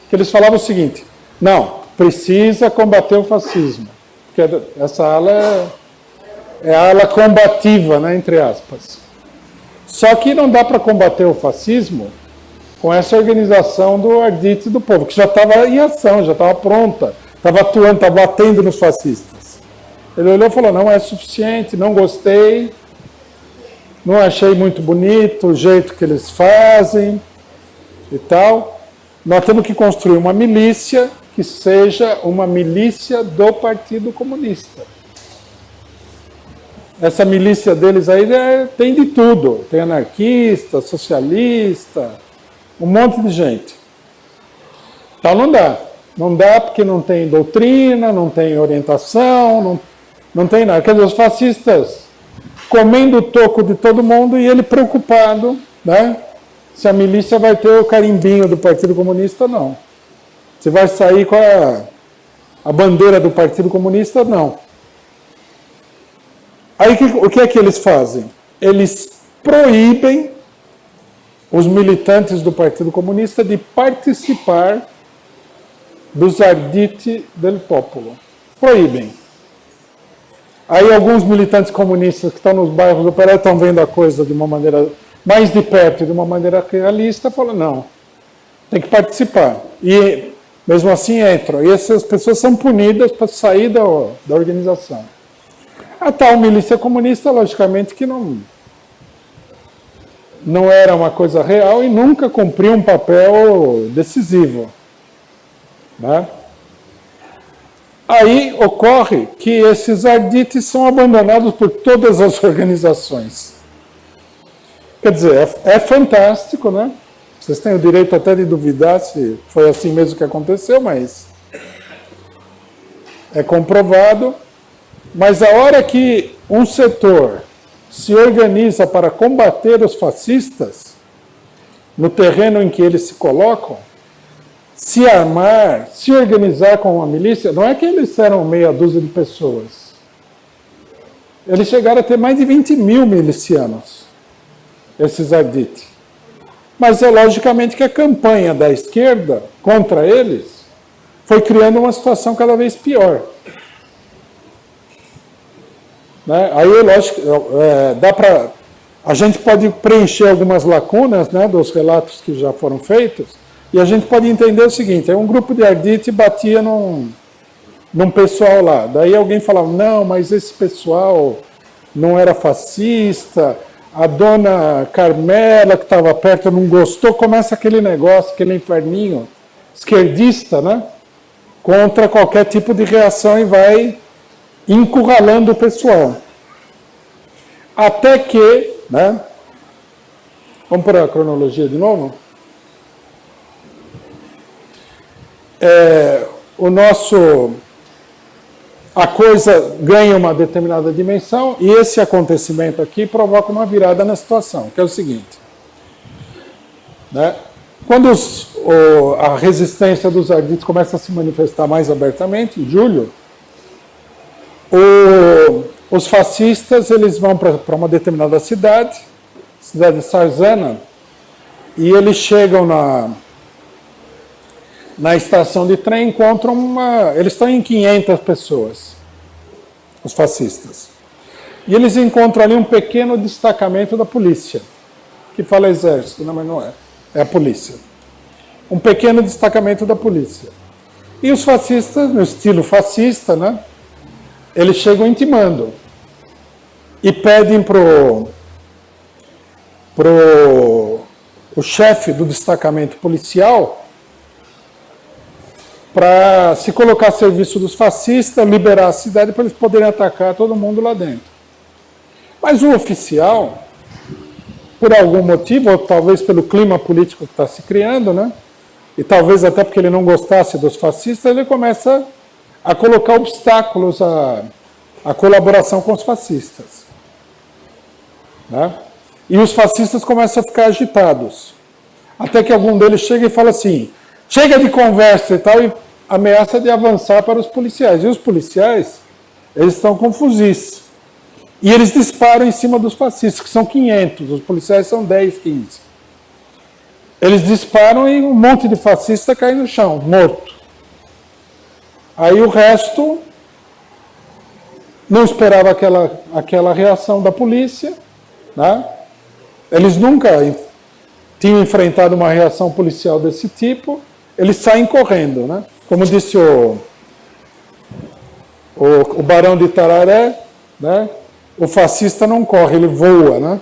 Que eles falavam o seguinte, não, precisa combater o fascismo. Porque essa ala é a ala combativa, né, entre aspas. Só que não dá para combater o fascismo com essa organização do ardite do povo, que já estava em ação, já estava pronta, estava atuando, estava batendo nos fascistas. Ele olhou e falou, não é suficiente, não gostei, não achei muito bonito o jeito que eles fazem e tal. Nós temos que construir uma milícia que seja uma milícia do Partido Comunista. Essa milícia deles aí tem de tudo. Tem anarquista, socialista, um monte de gente. Então não dá. Não dá porque não tem doutrina, não tem orientação, não tem nada. Quer dizer, os fascistas comendo o toco de todo mundo e ele preocupado, né? Se a milícia vai ter o carimbinho do Partido Comunista ou não. Se vai sair com a bandeira do Partido Comunista, não. Aí o que é que eles fazem? Eles proíbem os militantes do Partido Comunista de participar dos arditi del popolo. Proíbem. Aí alguns militantes comunistas que estão nos bairros operários estão vendo a coisa de uma maneira mais de perto, de uma maneira realista, falam, não, tem que participar. E mesmo assim entram. E essas pessoas são punidas para sair da organização. A tal milícia comunista, logicamente, que não era uma coisa real e nunca cumpriu um papel decisivo. Né? Aí ocorre que esses ardites são abandonados por todas as organizações. Quer dizer, é fantástico, né? Vocês têm o direito até de duvidar se foi assim mesmo que aconteceu, mas é comprovado. Mas a hora que um setor se organiza para combater os fascistas, no terreno em que eles se colocam, se armar, se organizar com uma milícia, não é que eles eram meia dúzia de pessoas. Eles chegaram a ter mais de 20 mil milicianos. esses Arditi. Mas é logicamente que a campanha da esquerda contra eles foi criando uma situação cada vez pior. Né? Aí, lógico, a gente pode preencher algumas lacunas, né, dos relatos que já foram feitos, e a gente pode entender o seguinte: um grupo de Arditi batia num pessoal lá. Daí alguém falava, não, mas esse pessoal não era fascista, a dona Carmela, que estava perto, não gostou, começa aquele negócio, aquele inferninho esquerdista, né, contra qualquer tipo de reação e vai encurralando o pessoal. Até que, né, vamos para a cronologia de novo? A coisa ganha uma determinada dimensão e esse acontecimento aqui provoca uma virada na situação, que é o seguinte. Né? Quando a resistência dos Ardites começa a se manifestar mais abertamente, em julho, os fascistas eles vão para uma determinada cidade de Sarzana, e eles chegam na estação de trem, encontram eles estão em 500 pessoas, os fascistas. E eles encontram ali um pequeno destacamento da polícia, que fala exército, não, mas não é, é a polícia. Um pequeno destacamento da polícia. E os fascistas, no estilo fascista, né, eles chegam intimando e pedem pro chefe do destacamento policial para se colocar a serviço dos fascistas, liberar a cidade para eles poderem atacar todo mundo lá dentro. Mas o oficial, por algum motivo, ou talvez pelo clima político que está se criando, né, e talvez até porque ele não gostasse dos fascistas, ele começa a colocar obstáculos à colaboração com os fascistas. Né? E os fascistas começam a ficar agitados. Até que algum deles chega e fala assim, chega de conversa e tal, e ameaça de avançar para os policiais. E os policiais, eles estão com fuzis. E eles disparam em cima dos fascistas, que são 500, os policiais são 10, 15. Eles disparam e um monte de fascista cai no chão, morto. Aí o resto não esperava aquela reação da polícia, né? Eles nunca tinham enfrentado uma reação policial desse tipo, eles saem correndo, né? Como disse o Barão de Tararé, né? O fascista não corre, ele voa, né?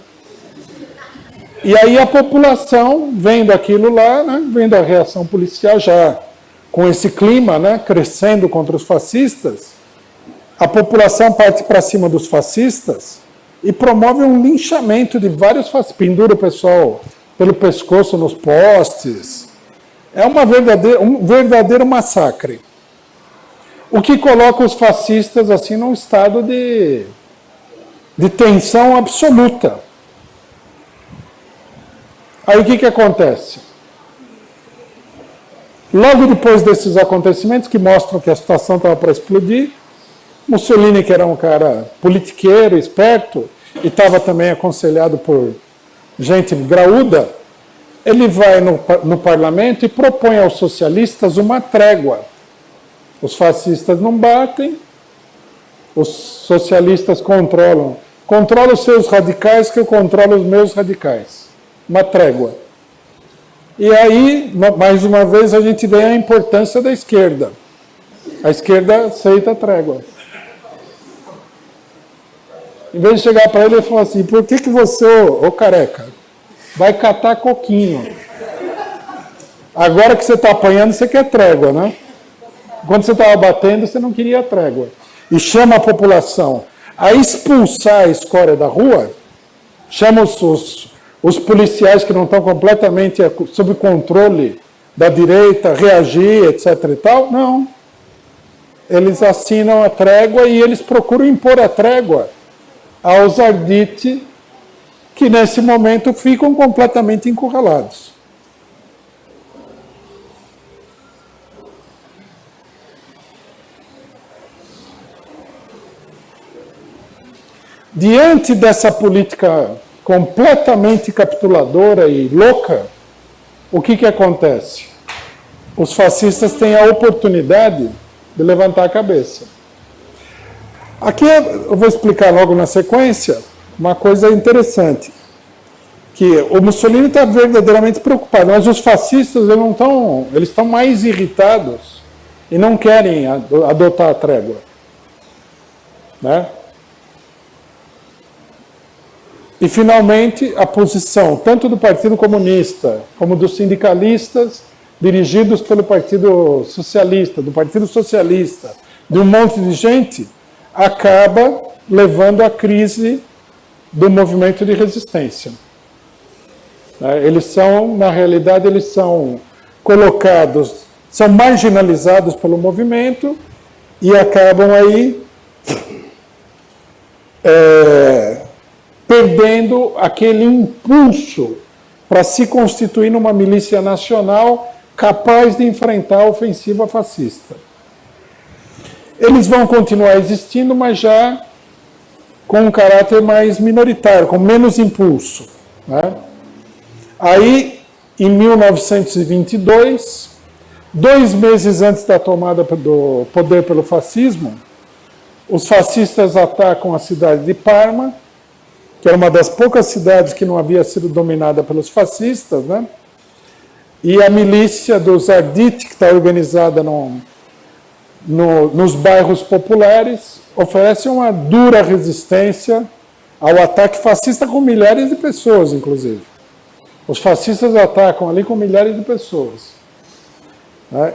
E aí a população, vendo aquilo lá, né? Vendo a reação policial já com esse clima, né? Crescendo contra os fascistas, a população parte para cima dos fascistas e promove um linchamento de vários fascistas, pendura o pessoal pelo pescoço nos postes. É um verdadeiro massacre. O que coloca os fascistas assim num estado de tensão absoluta. Aí o que acontece? Logo depois desses acontecimentos que mostram que a situação estava para explodir, Mussolini, que era um cara politiqueiro, esperto, e estava também aconselhado por gente graúda, ele vai no parlamento e propõe aos socialistas uma trégua. Os fascistas não batem, os socialistas controlam os seus radicais, que eu controlo os meus radicais. Uma trégua. E aí, mais uma vez, a gente vê a importância da esquerda. A esquerda aceita a trégua. Em vez de chegar para ele e falar assim, por que você, ô careca, vai catar coquinho? Agora que você está apanhando, você quer trégua, né? Quando você estava batendo, você não queria trégua. E chama a população a expulsar a escória da rua, chama os policiais que não estão completamente sob controle da direita, reagir, etc. e tal. Não. Eles assinam a trégua e eles procuram impor a trégua aos Arditi, que nesse momento ficam completamente encurralados. Diante dessa política completamente capituladora e louca, o que acontece? Os fascistas têm a oportunidade de levantar a cabeça. Aqui eu vou explicar logo na sequência uma coisa interessante, que o Mussolini está verdadeiramente preocupado, mas os fascistas eles estão mais irritados e não querem adotar a trégua, né? E, finalmente, a posição tanto do Partido Comunista como dos sindicalistas, dirigidos pelo Partido Socialista, do Partido Socialista, de um monte de gente, acaba levando à crise do movimento de resistência. Eles são, na realidade, eles são colocados, são marginalizados pelo movimento e acabam aí perdendo aquele impulso para se constituir numa milícia nacional capaz de enfrentar a ofensiva fascista. Eles vão continuar existindo, mas já com um caráter mais minoritário, com menos impulso, né? Aí, em 1922, 2 meses antes da tomada do poder pelo fascismo, os fascistas atacam a cidade de Parma, que era uma das poucas cidades que não havia sido dominada pelos fascistas, né? E a milícia dos Arditi, que está organizada nos bairros populares, oferece uma dura resistência ao ataque fascista com milhares de pessoas, inclusive. Os fascistas atacam ali com milhares de pessoas.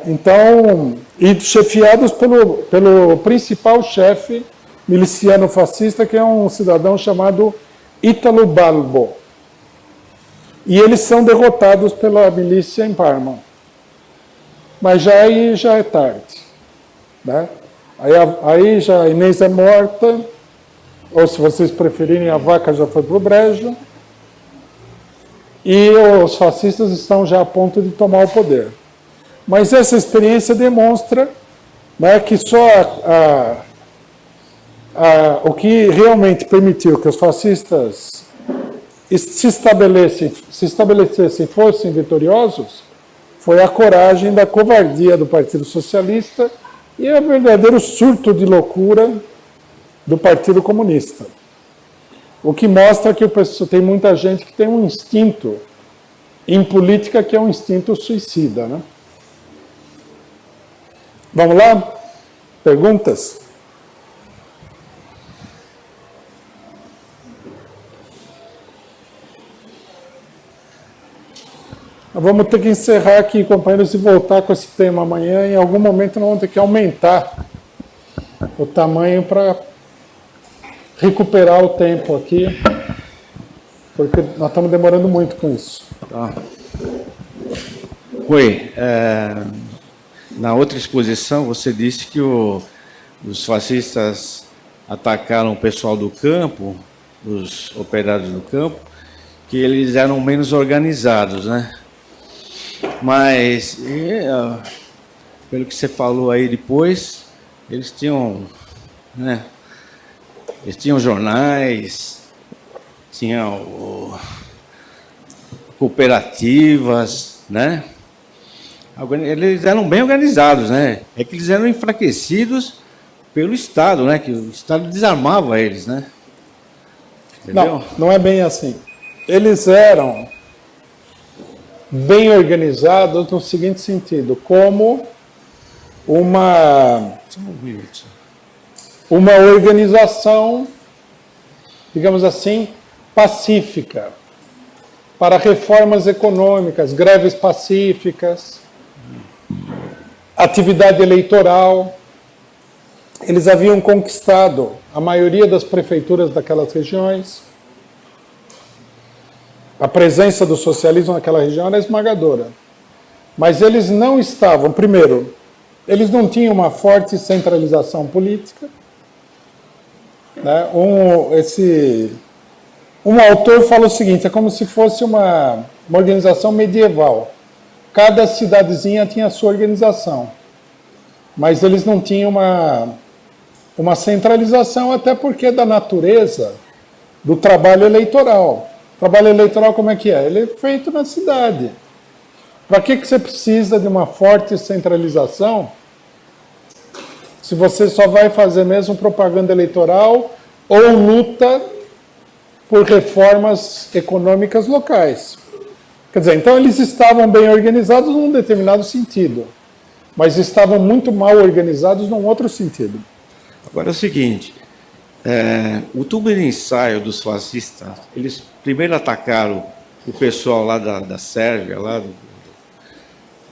Então, e chefiados pelo principal chefe miliciano fascista, que é um cidadão chamado Ítalo Balbo. E eles são derrotados pela milícia em Parma. Mas aí já é tarde, né? Aí já a Inês é morta, ou se vocês preferirem, a vaca já foi para o brejo, e os fascistas estão já a ponto de tomar o poder. Mas essa experiência demonstra, né, que só o que realmente permitiu que os fascistas se estabelecessem e fossem vitoriosos foi a coragem da covardia do Partido Socialista e o verdadeiro surto de loucura do Partido Comunista. O que mostra que tem muita gente que tem um instinto em política que é um instinto suicida, né? Vamos lá? Perguntas? Nós vamos ter que encerrar aqui, companheiros, e voltar com esse tema amanhã. Em algum momento nós vamos ter que aumentar o tamanho para recuperar o tempo aqui, porque nós estamos demorando muito com isso.
Tá. Rui, na outra exposição você disse que os fascistas atacaram o pessoal do campo, os operários do campo, que eles eram menos organizados, né? Mas, pelo que você falou aí depois, eles tinham, né? Eles tinham jornais, tinham cooperativas, né? Eles eram bem organizados, né? É que eles eram enfraquecidos pelo Estado, né? Que o Estado desarmava eles, né? Entendeu?
Não é bem assim. Eles eram bem organizados no seguinte sentido, como uma organização, digamos assim, pacífica, para reformas econômicas, greves pacíficas, atividade eleitoral. Eles haviam conquistado a maioria das prefeituras daquelas regiões. A presença do socialismo naquela região era esmagadora. Mas eles não estavam, primeiro, eles não tinham uma forte centralização política, né? Um autor fala o seguinte, é como se fosse uma organização medieval. Cada cidadezinha tinha a sua organização, mas eles não tinham uma centralização, até porque é da natureza do trabalho eleitoral. Trabalho eleitoral como é que é? Ele é feito na cidade. Para que você precisa de uma forte centralização se você só vai fazer mesmo propaganda eleitoral ou luta por reformas econômicas locais? Quer dizer, então eles estavam bem organizados num determinado sentido, mas estavam muito mal organizados num outro sentido.
Agora é o seguinte, o tubo de ensaio dos fascistas, eles primeiro atacaram o pessoal lá da Sérvia, lá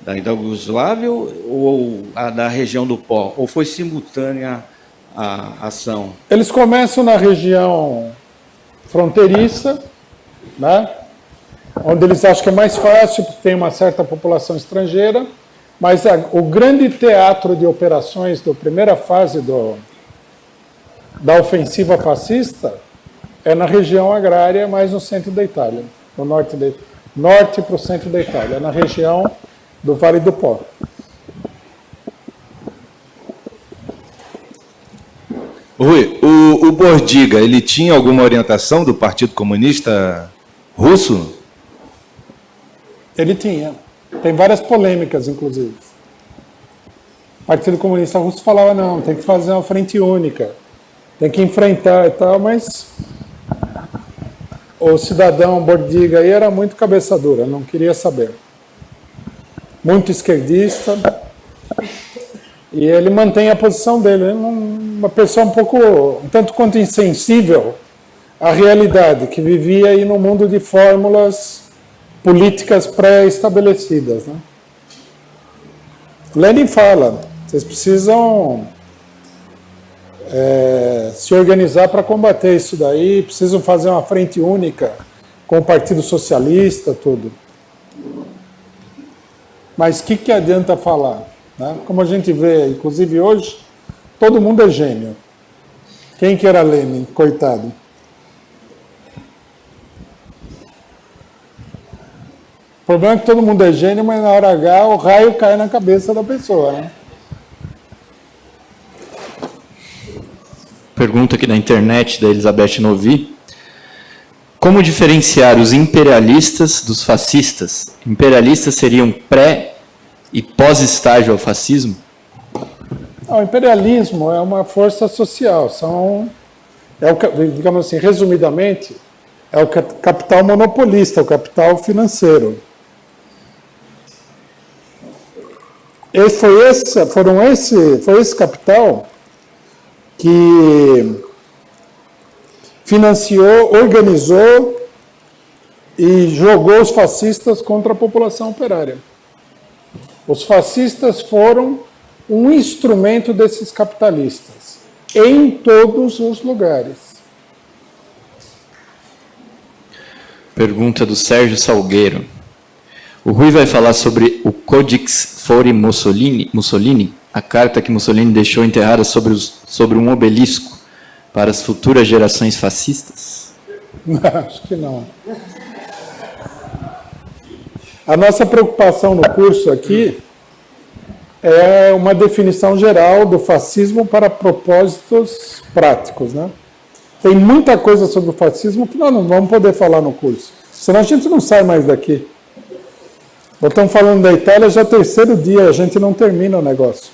da Iugoslávia ou da região do Pó? Ou foi simultânea a ação?
Eles começam na região fronteiriça, né? Onde eles acham que é mais fácil, porque tem uma certa população estrangeira, mas o grande teatro de operações da primeira fase da ofensiva fascista é na região agrária, mais no centro da Itália, no norte para o centro da Itália, na região do Vale do Pó.
Rui, o Bordiga, ele tinha alguma orientação do Partido Comunista Russo?
Ele tinha. Tem várias polêmicas, inclusive. O Partido Comunista Russo falava, não, tem que fazer uma frente única, tem que enfrentar e tal, mas o cidadão Bordiga aí era muito cabeça dura, não queria saber. Muito esquerdista, e ele mantém a posição dele. Ele é uma pessoa um tanto quanto insensível à realidade, que vivia aí no mundo de fórmulas políticas pré-estabelecidas, né? Lenin fala, vocês precisam se organizar para combater isso daí, precisam fazer uma frente única com o Partido Socialista, tudo. Mas o que adianta falar? Né? Como a gente vê, inclusive hoje, todo mundo é gênio. Quem que era Lenin? Coitado. O problema é que todo mundo é gênio, mas na hora H o raio cai na cabeça da pessoa, né?
Pergunta aqui na internet da Elizabeth Novi. Como diferenciar os imperialistas dos fascistas? Imperialistas seriam pré- e pós-estágio ao fascismo?
O imperialismo é uma força social, digamos assim, resumidamente, é o capital monopolista, o capital financeiro. Foi esse capital que financiou, organizou e jogou os fascistas contra a população operária. Os fascistas foram um instrumento desses capitalistas, em todos os lugares.
Pergunta do Sérgio Salgueiro. O Rui vai falar sobre o Codex Fori Mussolini, a carta que Mussolini deixou enterrada sobre um obelisco para as futuras gerações fascistas?
Acho que não. A nossa preocupação no curso aqui é uma definição geral do fascismo para propósitos práticos, né? Tem muita coisa sobre o fascismo que nós não vamos poder falar no curso, senão a gente não sai mais daqui. Nós estamos falando da Itália já é o terceiro dia, a gente não termina o negócio.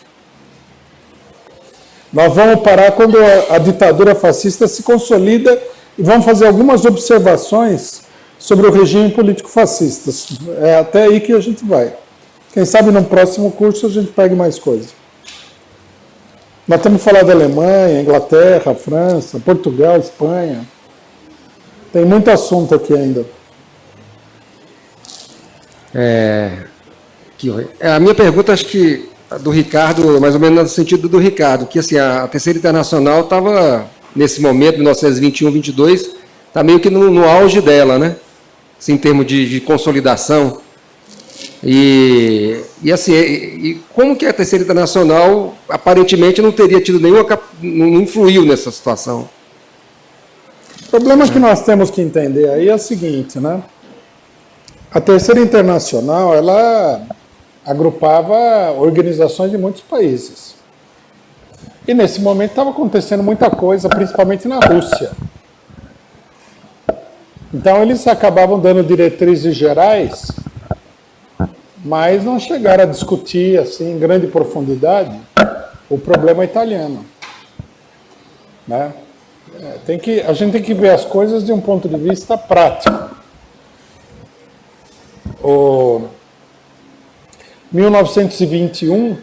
Nós vamos parar quando a ditadura fascista se consolida e vamos fazer algumas observações sobre o regime político fascista. É até aí que a gente vai. Quem sabe no próximo curso a gente pegue mais coisas. Nós temos que falar da Alemanha, Inglaterra, França, Portugal, Espanha. Tem muito assunto aqui ainda.
A minha pergunta, acho que do Ricardo, mais ou menos no sentido do Ricardo, que assim, a Terceira Internacional estava, nesse momento, 1921, 22, está meio que no auge dela, né? Assim, em termos de consolidação. E como que a Terceira Internacional, aparentemente, não teria tido não influiu nessa situação?
O problema que nós temos que entender aí é o seguinte, né? A Terceira Internacional, ela agrupava organizações de muitos países. E nesse momento estava acontecendo muita coisa, principalmente na Rússia. Então, eles acabavam dando diretrizes gerais, mas não chegaram a discutir assim, em grande profundidade o problema italiano. Né? A gente tem que ver as coisas de um ponto de vista prático. 1921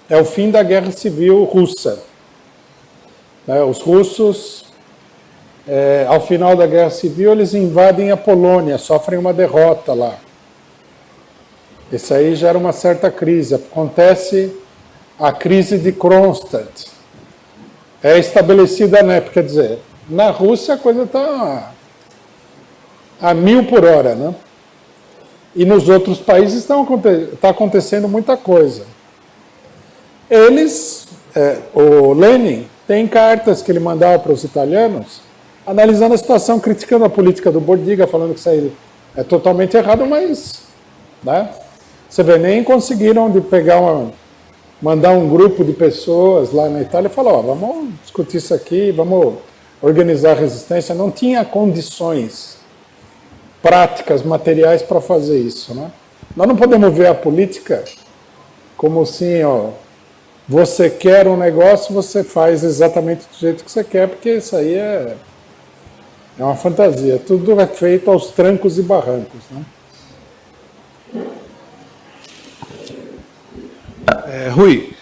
é o fim da Guerra Civil Russa. Os russos, ao final da Guerra Civil, eles invadem a Polônia, sofrem uma derrota lá. Isso aí gera uma certa crise. Acontece a crise de Kronstadt. É estabelecida na época, quer dizer, na Rússia a coisa está a 1000 por hora, né? E nos outros países está acontecendo muita coisa. O Lenin tem cartas que ele mandava para os italianos, analisando a situação, criticando a política do Bordiga, falando que isso aí é totalmente errado, mas, né? Você vê, nem conseguiram de mandar um grupo de pessoas lá na Itália e falar, vamos discutir isso aqui, vamos organizar a resistência. Não tinha condições práticas, materiais para fazer isso, né? Nós não podemos ver a política como assim, você quer um negócio, você faz exatamente do jeito que você quer, porque isso aí é uma fantasia. Tudo é feito aos trancos e barrancos, né?
Rui,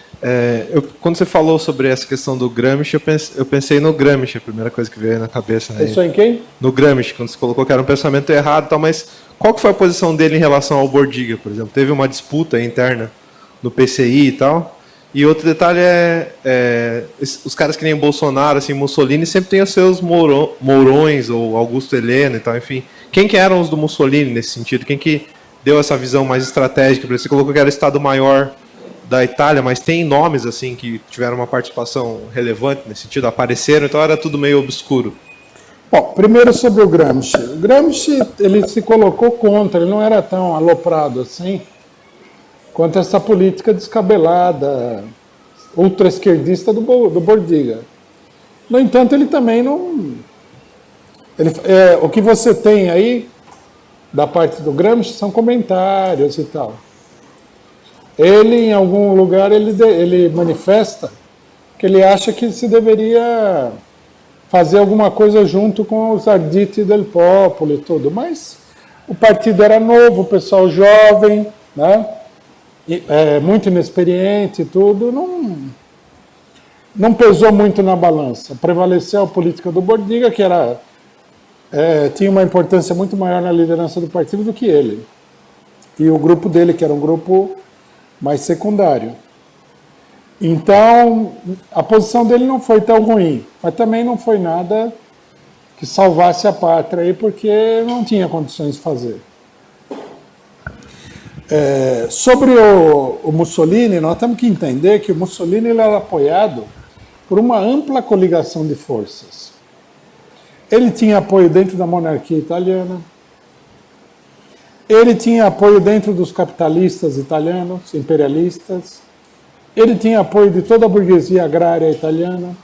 quando você falou sobre essa questão do Gramsci, eu pensei no Gramsci, a primeira coisa que veio aí na cabeça. Né?
Pensou em quem?
No Gramsci, quando você colocou que era um pensamento errado e tal, mas qual que foi a posição dele em relação ao Bordiga, por exemplo? Teve uma disputa interna no PCI e tal. E outro detalhe os caras que nem Bolsonaro, assim, Mussolini, sempre tem os seus Mourões, ou Augusto Heleno e tal, enfim. Quem que eram os do Mussolini nesse sentido? Quem que deu essa visão mais estratégica? Você colocou que era o Estado-Maior da Itália, mas tem nomes assim que tiveram uma participação relevante nesse sentido, apareceram, então era tudo meio obscuro.
Bom, primeiro sobre o Gramsci. O Gramsci, ele se colocou contra, ele não era tão aloprado assim quanto essa política descabelada, ultra-esquerdista do Bordiga. No entanto, ele também não... o que você tem aí, da parte do Gramsci, são comentários e tal. Ele, em algum lugar, ele manifesta que ele acha que se deveria fazer alguma coisa junto com os Arditi del Popolo e tudo. Mas o partido era novo, o pessoal jovem, né? Muito inexperiente e tudo, não pesou muito na balança. Prevaleceu a política do Bordiga, que tinha uma importância muito maior na liderança do partido do que ele. E o grupo dele, que era um grupo mais secundário. Então, a posição dele não foi tão ruim, mas também não foi nada que salvasse a pátria aí, porque não tinha condições de fazer. Sobre o Mussolini, nós temos que entender que o Mussolini ele era apoiado por uma ampla coligação de forças. Ele tinha apoio dentro da monarquia italiana, ele tinha apoio dentro dos capitalistas italianos, imperialistas, ele tinha apoio de toda a burguesia agrária italiana,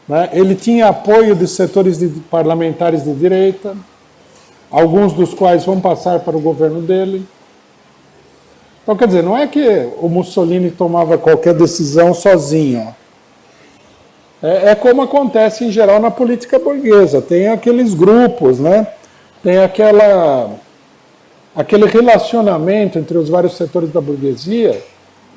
né? Ele tinha apoio de setores parlamentares de direita, alguns dos quais vão passar para o governo dele. Então, quer dizer, não é que o Mussolini tomava qualquer decisão sozinho. É como acontece em geral na política burguesa, tem aqueles grupos, né? Tem aquele relacionamento entre os vários setores da burguesia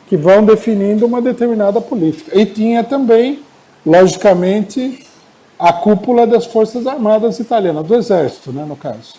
que vão definindo uma determinada política. E tinha também, logicamente, a cúpula das Forças Armadas italianas, do Exército, né, no caso.